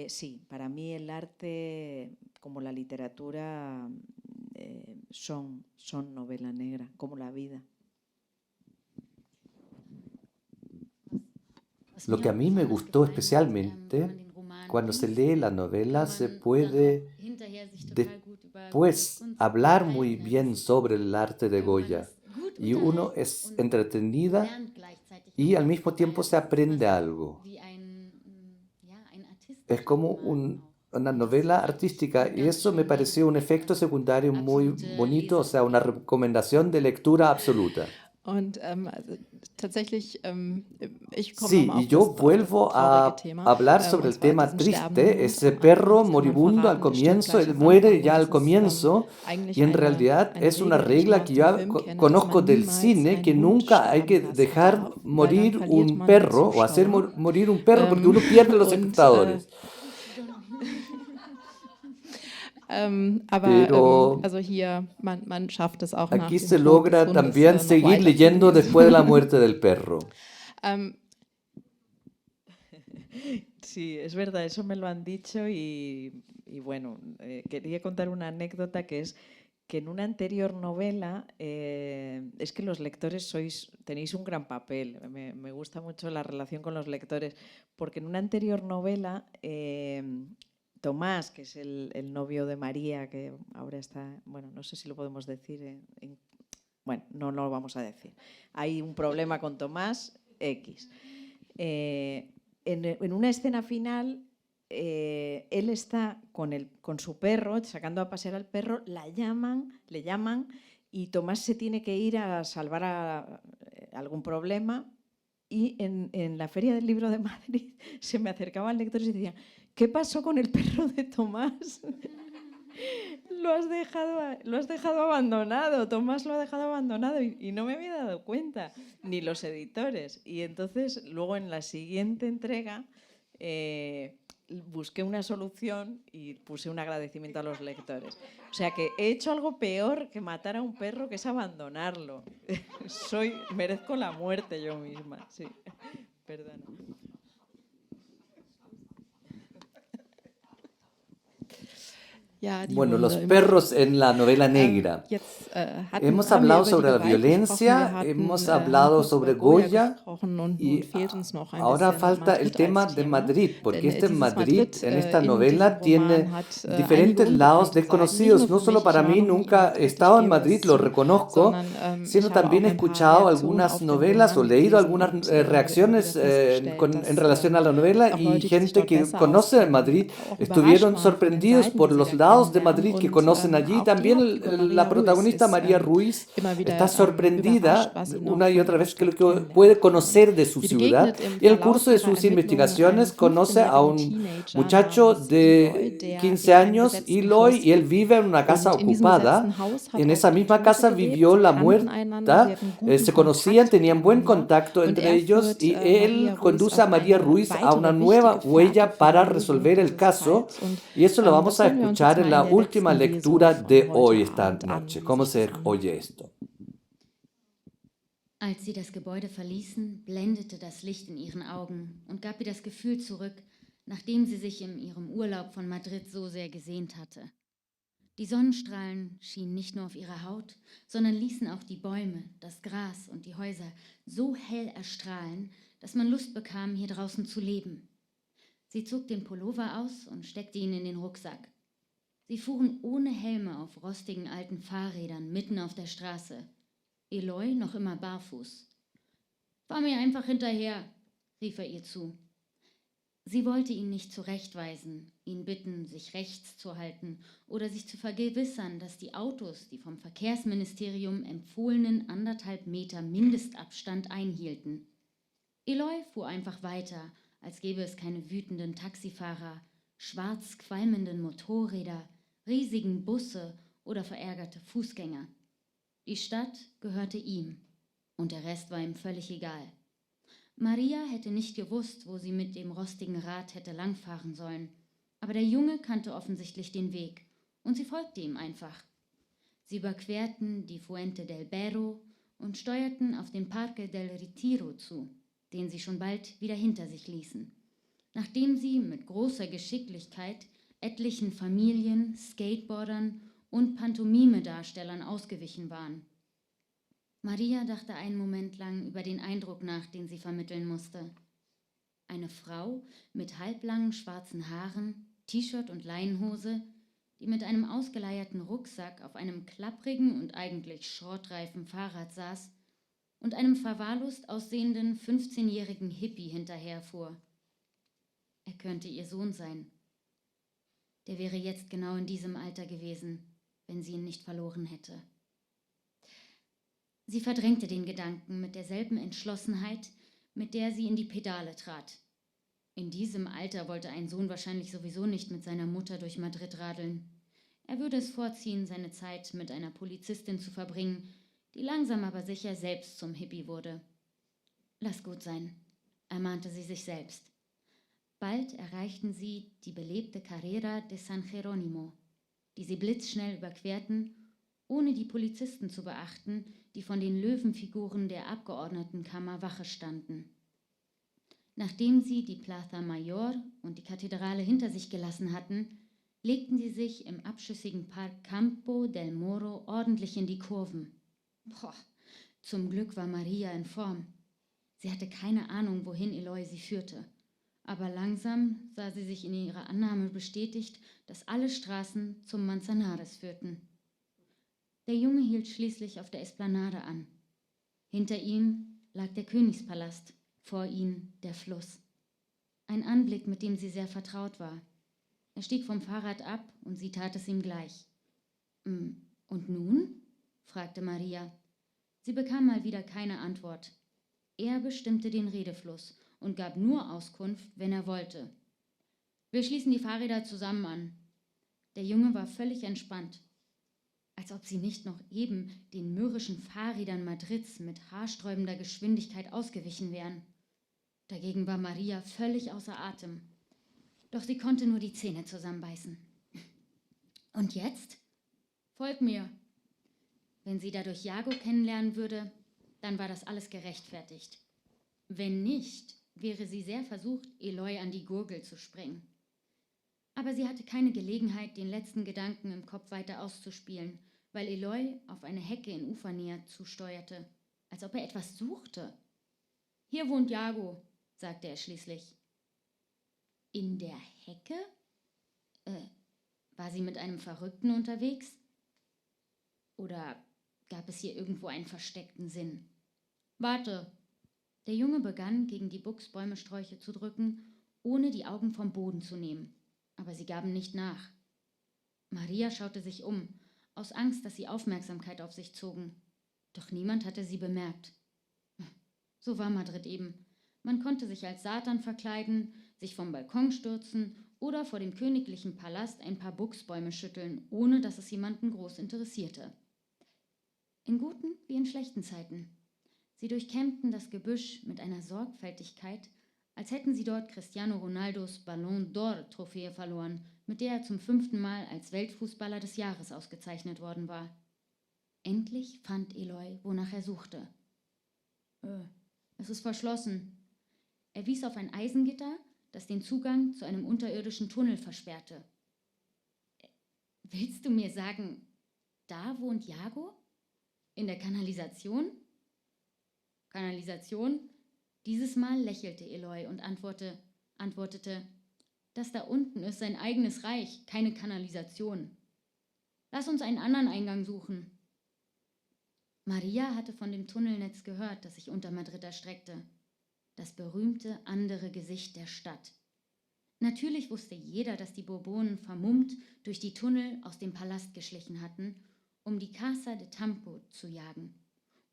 Sí, para mí el arte, como la literatura, son novela negra, como la vida. Lo que a mí me gustó especialmente, cuando se lee la novela, se puede después hablar muy bien sobre el arte de Goya. Y uno es entretenida y al mismo tiempo se aprende algo. Es como una novela artística, y eso me pareció un efecto secundario muy bonito, o sea, una recomendación de lectura absoluta. Sí, y yo vuelvo a hablar sobre el tema triste, ese perro moribundo al comienzo, él muere ya al comienzo, y en realidad es una regla que yo conozco del cine, que nunca hay que dejar morir un perro o hacer morir un perro porque uno pierde los espectadores. Pero aquí se logra también seguir leyendo después de la muerte del perro. Sí, es verdad, eso me lo han dicho y bueno, quería contar una anécdota, que es que en una anterior novela, es que los lectores tenéis un gran papel, me gusta mucho la relación con los lectores, porque en una anterior novela, Tomás, que es el novio de María, que ahora está, bueno, no sé si lo podemos decir, bueno, no lo vamos a decir. Hay un problema con Tomás X. En una escena final, él está con su perro, sacando a pasear al perro, le llaman y Tomás se tiene que ir a salvar algún problema. Y en la Feria del Libro de Madrid se me acercaban lectores y decían: ¿qué pasó con el perro de Tomás? Lo has dejado abandonado, Tomás lo ha dejado abandonado, y no me había dado cuenta, ni los editores. Y entonces luego en la siguiente entrega busqué una solución y puse un agradecimiento a los lectores. O sea que he hecho algo peor que matar a un perro, que es abandonarlo. Merezco la muerte yo misma, sí. Perdón. Bueno, los perros en la novela negra. Hemos hablado sobre la violencia, hemos hablado sobre Goya, y ahora falta el tema de Madrid, porque Madrid en esta novela tiene diferentes lados desconocidos. No solo para mí, nunca he estado en Madrid, lo reconozco, sino también he escuchado algunas novelas o leído algunas reacciones en relación a la novela, y gente que conoce Madrid estuvieron sorprendidos por los lados de Madrid que conocen allí. También la protagonista María Ruiz está sorprendida una y otra vez que lo que puede conocer de su ciudad, y en el curso de sus investigaciones conoce a un muchacho de 15 años, Eloy, y él vive en una casa ocupada. En esa misma casa vivió la muerta, se conocían, tenían buen contacto entre ellos, y él conduce a María Ruiz a una nueva huella para resolver el caso, y eso lo vamos a escuchar en la última lectura de hoy, esta noche. ¿Cómo se oye esto? Als sie das Gebäude verließen, blendete das Licht in ihren Augen und gab ihr das Gefühl zurück, nachdem sie sich in ihrem Urlaub von Madrid so sehr gesehnt hatte. Die Sonnenstrahlen schienen nicht nur auf ihre Haut, sondern ließen auch die Bäume, das Gras und die Häuser so hell erstrahlen, dass man Lust bekam, hier draußen zu leben. Sie zog den Pullover aus und steckte ihn in den Rucksack. Sie fuhren ohne Helme auf rostigen alten Fahrrädern mitten auf der Straße. Eloy noch immer barfuß. »Fahr mir einfach hinterher«, rief er ihr zu. Sie wollte ihn nicht zurechtweisen, ihn bitten, sich rechts zu halten oder sich zu vergewissern, dass die Autos die vom Verkehrsministerium empfohlenen 1,5 Meter Mindestabstand einhielten. Eloy fuhr einfach weiter, als gäbe es keine wütenden Taxifahrer, schwarz qualmenden Motorräder, riesigen Busse oder verärgerte Fußgänger. Die Stadt gehörte ihm und der Rest war ihm völlig egal. Maria hätte nicht gewusst, wo sie mit dem rostigen Rad hätte langfahren sollen, aber der Junge kannte offensichtlich den Weg und sie folgte ihm einfach. Sie überquerten die Fuente del Berro und steuerten auf den Parque del Retiro zu, den sie schon bald wieder hinter sich ließen, nachdem sie mit großer Geschicklichkeit etlichen Familien, Skateboardern und Pantomime-Darstellern ausgewichen waren. Maria dachte einen Moment lang über den Eindruck nach, den sie vermitteln musste. Eine Frau mit halblangen schwarzen Haaren, T-Shirt und Leinenhose, die mit einem ausgeleierten Rucksack auf einem klapprigen und eigentlich schrottreifen Fahrrad saß und einem verwahrlost aussehenden 15-jährigen Hippie hinterherfuhr. Er könnte ihr Sohn sein. Der wäre jetzt genau in diesem Alter gewesen, wenn sie ihn nicht verloren hätte. Sie verdrängte den Gedanken mit derselben Entschlossenheit, mit der sie in die Pedale trat. In diesem Alter wollte ein Sohn wahrscheinlich sowieso nicht mit seiner Mutter durch Madrid radeln. Er würde es vorziehen, seine Zeit mit einer Polizistin zu verbringen, die langsam aber sicher selbst zum Hippie wurde. »Lass gut sein«, ermahnte sie sich selbst. Bald erreichten sie die belebte Carrera de San Jerónimo, die sie blitzschnell überquerten, ohne die Polizisten zu beachten, die von den Löwenfiguren der Abgeordnetenkammer Wache standen. Nachdem sie die Plaza Mayor und die Kathedrale hinter sich gelassen hatten, legten sie sich im abschüssigen Park Campo del Moro ordentlich in die Kurven. Zum Glück war Maria in Form. Sie hatte keine Ahnung, wohin Eloy sie führte. Aber langsam sah sie sich in ihrer Annahme bestätigt, dass alle Straßen zum Manzanares führten. Der Junge hielt schließlich auf der Esplanade an. Hinter ihm lag der Königspalast, vor ihm der Fluss. Ein Anblick, mit dem sie sehr vertraut war. Er stieg vom Fahrrad ab und sie tat es ihm gleich. »Und nun?« fragte Maria. Sie bekam mal wieder keine Antwort. Er bestimmte den Redefluss und gab nur Auskunft, wenn er wollte. »Wir schließen die Fahrräder zusammen an.« Der Junge war völlig entspannt, als ob sie nicht noch eben den mürrischen Fahrrädern Madrids mit haarsträubender Geschwindigkeit ausgewichen wären. Dagegen war Maria völlig außer Atem. Doch sie konnte nur die Zähne zusammenbeißen. »Und jetzt?« »Folg mir.« Wenn sie dadurch Jago kennenlernen würde, dann war das alles gerechtfertigt. Wenn nicht, wäre sie sehr versucht, Eloy an die Gurgel zu sprengen. Aber sie hatte keine Gelegenheit, den letzten Gedanken im Kopf weiter auszuspielen, weil Eloy auf eine Hecke in Ufernähe zusteuerte, als ob er etwas suchte. »Hier wohnt Jago«, sagte er schließlich. »In der Hecke? War sie mit einem Verrückten unterwegs? Oder gab es hier irgendwo einen versteckten Sinn? Warte!« Der Junge begann, gegen die Buchsbäumesträuche zu drücken, ohne die Augen vom Boden zu nehmen. Aber sie gaben nicht nach. Maria schaute sich um, aus Angst, dass sie Aufmerksamkeit auf sich zogen. Doch niemand hatte sie bemerkt. So war Madrid eben. Man konnte sich als Satan verkleiden, sich vom Balkon stürzen oder vor dem königlichen Palast ein paar Buchsbäume schütteln, ohne dass es jemanden groß interessierte. In guten wie in schlechten Zeiten. Sie durchkämmten das Gebüsch mit einer Sorgfältigkeit, als hätten sie dort Cristiano Ronaldos Ballon d'Or-Trophäe verloren, mit der er zum 5. Mal als Weltfußballer des Jahres ausgezeichnet worden war. Endlich fand Eloy, wonach er suchte. Es ist verschlossen. Er wies auf ein Eisengitter, das den Zugang zu einem unterirdischen Tunnel versperrte. Willst du mir sagen, da wohnt Jago? In der Kanalisation? Kanalisation? Dieses Mal lächelte Eloy und antwortete, das da unten ist sein eigenes Reich, keine Kanalisation. Lass uns einen anderen Eingang suchen. Maria hatte von dem Tunnelnetz gehört, das sich unter Madrid erstreckte. Das berühmte andere Gesicht der Stadt. Natürlich wusste jeder, dass die Bourbonen vermummt durch die Tunnel aus dem Palast geschlichen hatten, um die Casa de Campo zu jagen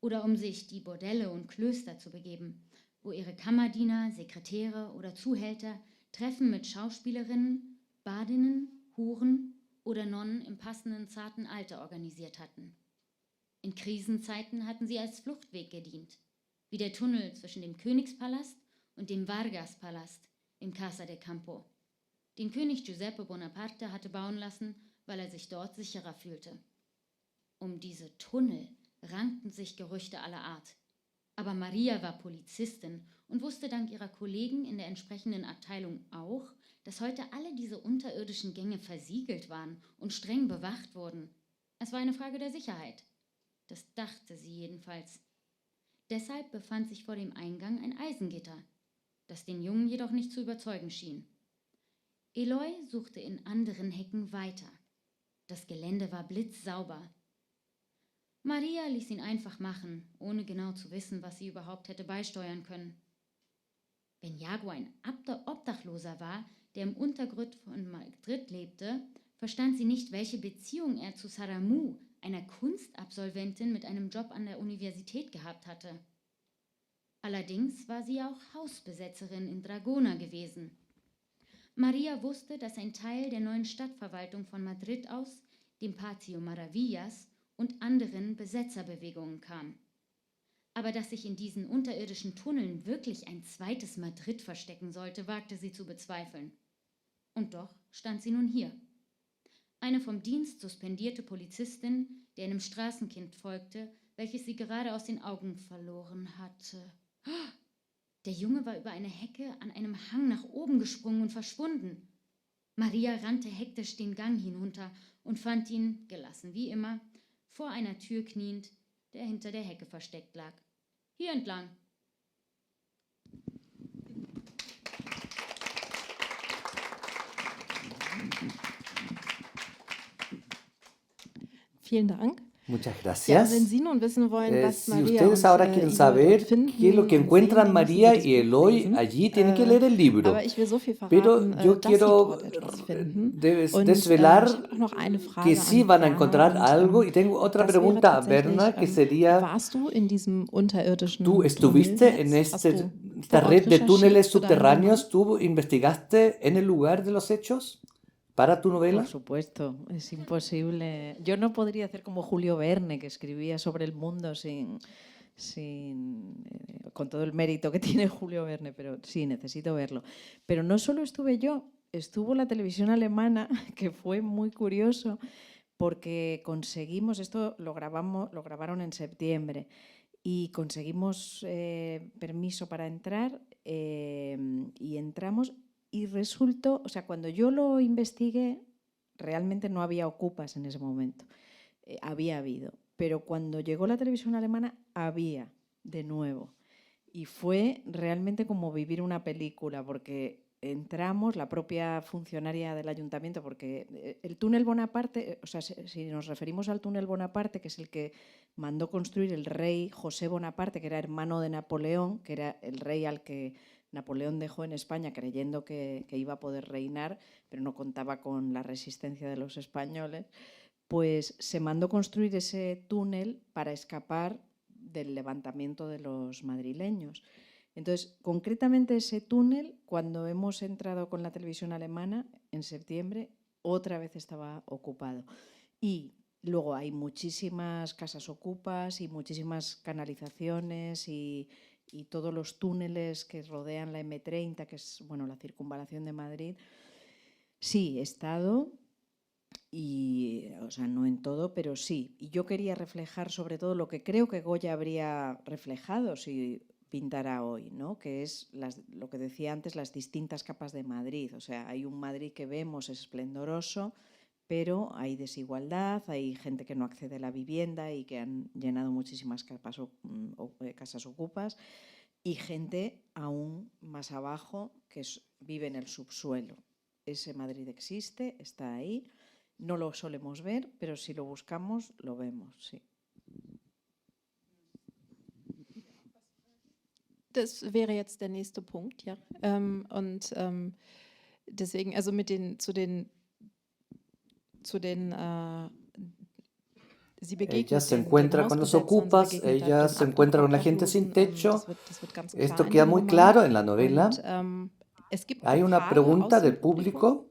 oder um sich die Bordelle und Klöster zu begeben, wo ihre Kammerdiener, Sekretäre oder Zuhälter Treffen mit Schauspielerinnen, Badinnen, Huren oder Nonnen im passenden zarten Alter organisiert hatten. In Krisenzeiten hatten sie als Fluchtweg gedient, wie der Tunnel zwischen dem Königspalast und dem Vargas-Palast im Casa de Campo, den König Giuseppe Bonaparte hatte bauen lassen, weil er sich dort sicherer fühlte. Um diese Tunnel rankten sich Gerüchte aller Art. Aber Maria war Polizistin und wusste dank ihrer Kollegen in der entsprechenden Abteilung auch, dass heute alle diese unterirdischen Gänge versiegelt waren und streng bewacht wurden. Es war eine Frage der Sicherheit. Das dachte sie jedenfalls. Deshalb befand sich vor dem Eingang ein Eisengitter, das den Jungen jedoch nicht zu überzeugen schien. Eloy suchte in anderen Hecken weiter. Das Gelände war blitzsauber. Maria ließ ihn einfach machen, ohne genau zu wissen, was sie überhaupt hätte beisteuern können. Wenn Jago ein Obdachloser war, der im Untergrund von Madrid lebte, verstand sie nicht, welche Beziehung er zu Saramu, einer Kunstabsolventin mit einem Job an der Universität, gehabt hatte. Allerdings war sie auch Hausbesetzerin in Dragona gewesen. Maria wusste, dass ein Teil der neuen Stadtverwaltung von Madrid aus, dem Patio Maravillas, und anderen Besetzerbewegungen kam. Aber dass sich in diesen unterirdischen Tunneln wirklich ein zweites Madrid verstecken sollte, wagte sie zu bezweifeln. Und doch stand sie nun hier. Eine vom Dienst suspendierte Polizistin, der einem Straßenkind folgte, welches sie gerade aus den Augen verloren hatte. Der Junge war über eine Hecke an einem Hang nach oben gesprungen und verschwunden. Maria rannte hektisch den Gang hinunter und fand ihn, gelassen wie immer, vor einer Tür kniend, der hinter der Hecke versteckt lag. Hier entlang. Vielen Dank. Muchas Ja, gracias. wenn Sie nun wissen wollen, was Si Maria ustedes und ahora quieren Eloy saber dort qué es finden lo que und encuentran sehen, dann müssen Sie María das y Buch Eloy, lesen. allí tienen que leer el libro. Aber ich will so viel Pero verraten, yo dass Sie quiero dort etwas finden. debes Und ich desvelar habe auch noch eine que Frage sí an van a Berna. encontrar Und algo. Y tengo otra das wäre pregunta a tatsächlich, Berna, que sería, warst du in diesem unterirdischen ¿tú estuviste en Tunnelnetz? Hast du esta vor Ort red de túneles recherchiert für deinen Roman? subterráneos? ¿Tú investigaste en el lugar de los hechos para tu novela? Por supuesto, es imposible. Yo no podría hacer como Julio Verne, que escribía sobre el mundo con todo el mérito que tiene Julio Verne, pero sí, necesito verlo. Pero no solo estuve yo, estuvo la televisión alemana, que fue muy curioso, porque conseguimos, esto lo grabaron en septiembre, y conseguimos permiso para entrar y entramos. Y resultó, o sea, cuando yo lo investigué, realmente no había ocupas en ese momento. Había habido. Pero cuando llegó la televisión alemana, había de nuevo. Y fue realmente como vivir una película, porque entramos, la propia funcionaria del ayuntamiento, porque el túnel Bonaparte, o sea, si nos referimos al túnel Bonaparte, que es el que mandó construir el rey José Bonaparte, que era hermano de Napoleón, que era el rey al que Napoleón dejó en España creyendo que iba a poder reinar, pero no contaba con la resistencia de los españoles, pues se mandó construir ese túnel para escapar del levantamiento de los madrileños. Entonces, concretamente ese túnel, cuando hemos entrado con la televisión alemana en septiembre, otra vez estaba ocupado. Y luego hay muchísimas casas ocupas y muchísimas canalizaciones y todos los túneles que rodean la M30, que es, bueno, la circunvalación de Madrid. Sí, he estado, y, o sea, no en todo, pero sí. Y yo quería reflejar sobre todo lo que creo que Goya habría reflejado si pintará hoy, ¿no? Que es lo que decía antes, las distintas capas de Madrid. O sea, hay un Madrid que vemos esplendoroso, pero hay desigualdad, hay gente que no accede a la vivienda y que han llenado muchísimas casas ocupas, y gente aún más abajo que vive en el subsuelo. Ese Madrid existe, está ahí, no lo solemos ver, pero si lo buscamos, lo vemos, sí. Das wäre jetzt der nächste Punkt, ja. Deswegen, also ella se encuentra con los ocupas, ella se encuentra con la gente sin techo. Esto queda muy claro en la novela. Hay una pregunta del público.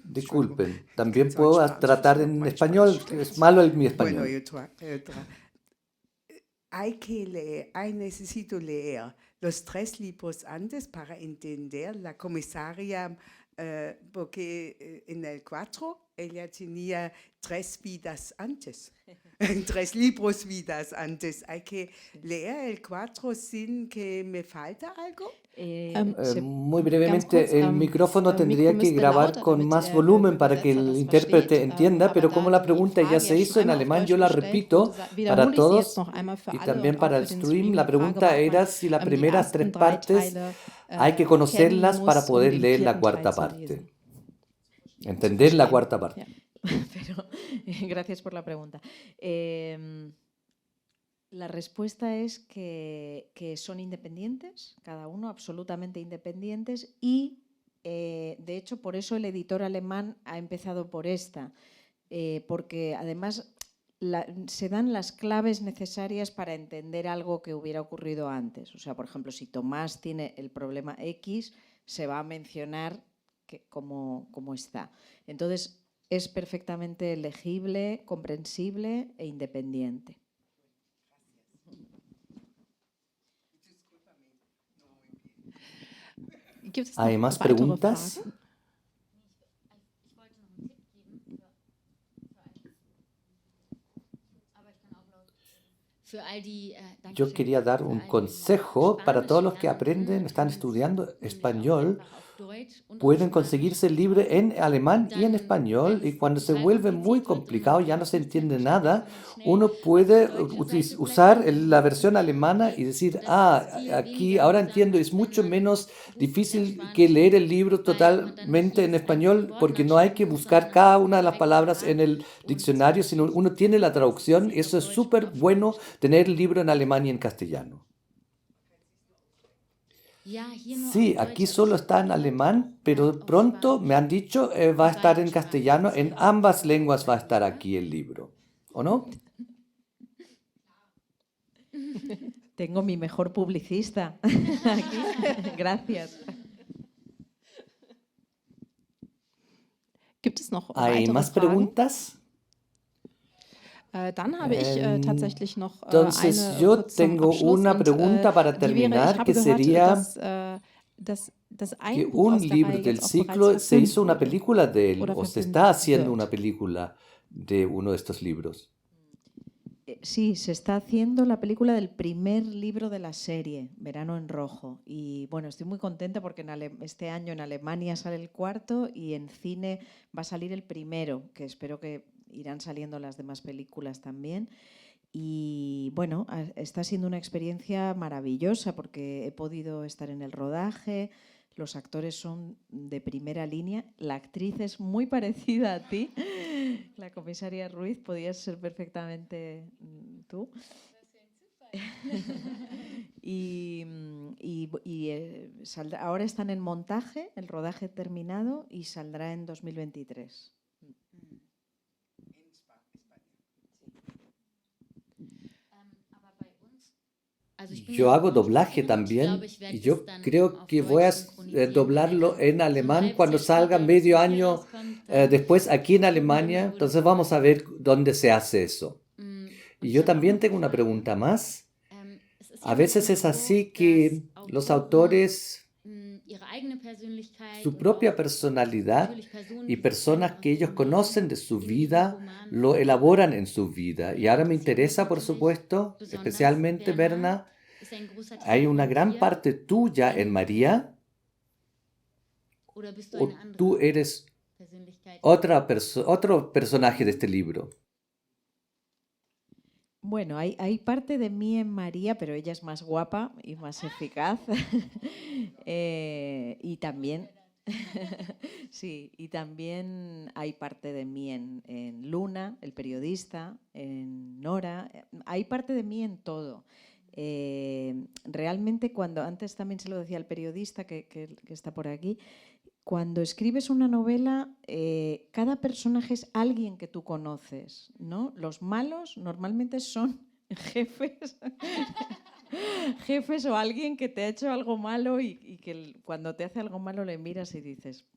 Disculpen, también puedo tratar en español, es malo mi español. Necesito leer los 3 libros antes para entender la comisaria, porque en el 4 ella tenía 3 vidas antes, 3 libros vidas antes. Hay que leer el 4 sin que me falta algo. Muy brevemente, el micrófono tendría que grabar con más volumen para que el intérprete entienda, pero como la pregunta ya se hizo en alemán, yo la repito para todos y también para el stream. La pregunta era si las primeras 3 partes hay que conocerlas para poder leer la cuarta parte, entender la cuarta parte. Pero, gracias por la pregunta. La respuesta es que son independientes, cada uno absolutamente independientes, y de hecho por eso el editor alemán ha empezado por esta, porque además se dan las claves necesarias para entender algo que hubiera ocurrido antes. O sea, por ejemplo, si Tomás tiene el problema X, se va a mencionar cómo está. Entonces, es perfectamente legible, comprensible e independiente. ¿Hay más preguntas? Yo quería dar un consejo para todos los que aprenden, están estudiando español. Pueden conseguirse el libro en alemán y en español, y cuando se vuelve muy complicado, ya no se entiende nada, uno puede usar la versión alemana y decir, aquí ahora entiendo, es mucho menos difícil que leer el libro totalmente en español, porque no hay que buscar cada una de las palabras en el diccionario, sino uno tiene la traducción. Eso es súper bueno, tener el libro en alemán y en castellano. Sí, aquí solo está en alemán, pero pronto me han dicho va a estar en castellano. En ambas lenguas va a estar aquí el libro, ¿o no? Tengo mi mejor publicista aquí. Gracias. ¿Hay más preguntas? Entonces yo tengo una pregunta para terminar, que sería que un libro del ciclo se hizo una película de él, o se está haciendo una película de uno de estos libros. Sí, se está haciendo la película del primer libro de la serie, Verano en Rojo. Y bueno, estoy muy contenta porque este año en Alemania sale el 4 y en cine va a salir el primero, que espero que irán saliendo las demás películas también. Y bueno, está siendo una experiencia maravillosa porque he podido estar en el rodaje, los actores son de primera línea, la actriz es muy parecida a ti, la comisaria Ruiz, podías ser perfectamente tú. Ahora están en montaje, el rodaje terminado, y saldrá en 2023. Yo hago doblaje también y yo creo que voy a doblarlo en alemán cuando salga medio año después aquí en Alemania. Entonces vamos a ver dónde se hace eso. Y yo también tengo una pregunta más. A veces es así que los autores, su propia personalidad y personas que ellos conocen de su vida, lo elaboran en su vida. Y ahora me interesa, por supuesto, especialmente, Berna, ¿hay una gran parte tuya en María o tú eres otro personaje de este libro? Bueno, hay parte de mí en María, pero ella es más guapa y más eficaz. Y también, sí, y también hay parte de mí en Luna, el periodista, en Nora. Hay parte de mí en todo. Realmente antes también se lo decía al periodista que está por aquí, cuando escribes una novela, cada personaje es alguien que tú conoces, ¿no? Los malos normalmente son jefes, jefes o alguien que te ha hecho algo malo y que cuando te hace algo malo le miras y dices,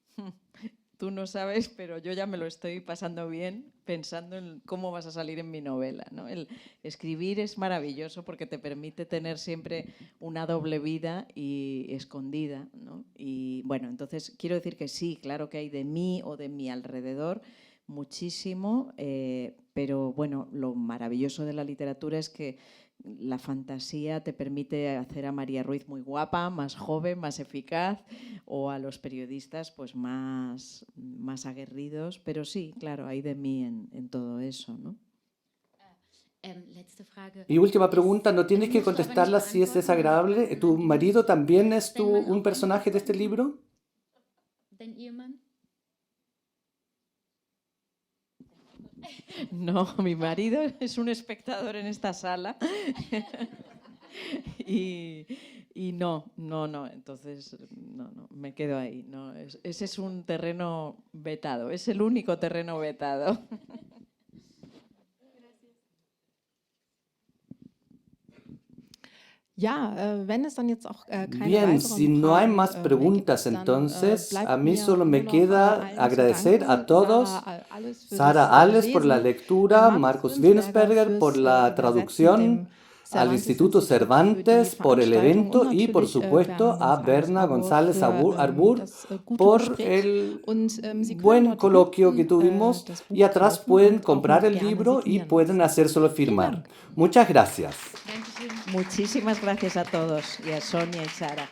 tú no sabes, pero yo ya me lo estoy pasando bien pensando en cómo vas a salir en mi novela, ¿no? El escribir es maravilloso porque te permite tener siempre una doble vida y escondida, ¿no? Y bueno, entonces quiero decir que sí, claro que hay de mí o de mi alrededor muchísimo, pero bueno, lo maravilloso de la literatura es que la fantasía te permite hacer a María Ruiz muy guapa, más joven, más eficaz, o a los periodistas pues más aguerridos, pero sí, claro, hay de mí en todo eso, ¿no? Y última pregunta, no tienes que contestarla si es desagradable. ¿Tu marido también es un personaje de este libro? No, mi marido es un espectador en esta sala y no, entonces no, me quedo ahí. No, ese es un terreno vetado, es el único terreno vetado. Bien, si no hay más preguntas, entonces a mí solo me queda agradecer a todos, Sara Alles por la lectura, Markus Winsberger por la traducción, al Instituto Cervantes por el evento y, por supuesto, a Berna González Arbur por el buen coloquio que tuvimos. Y atrás pueden comprar el libro y pueden hacérselo firmar. Muchas gracias. Muchísimas gracias a todos y a Sonia y Sara.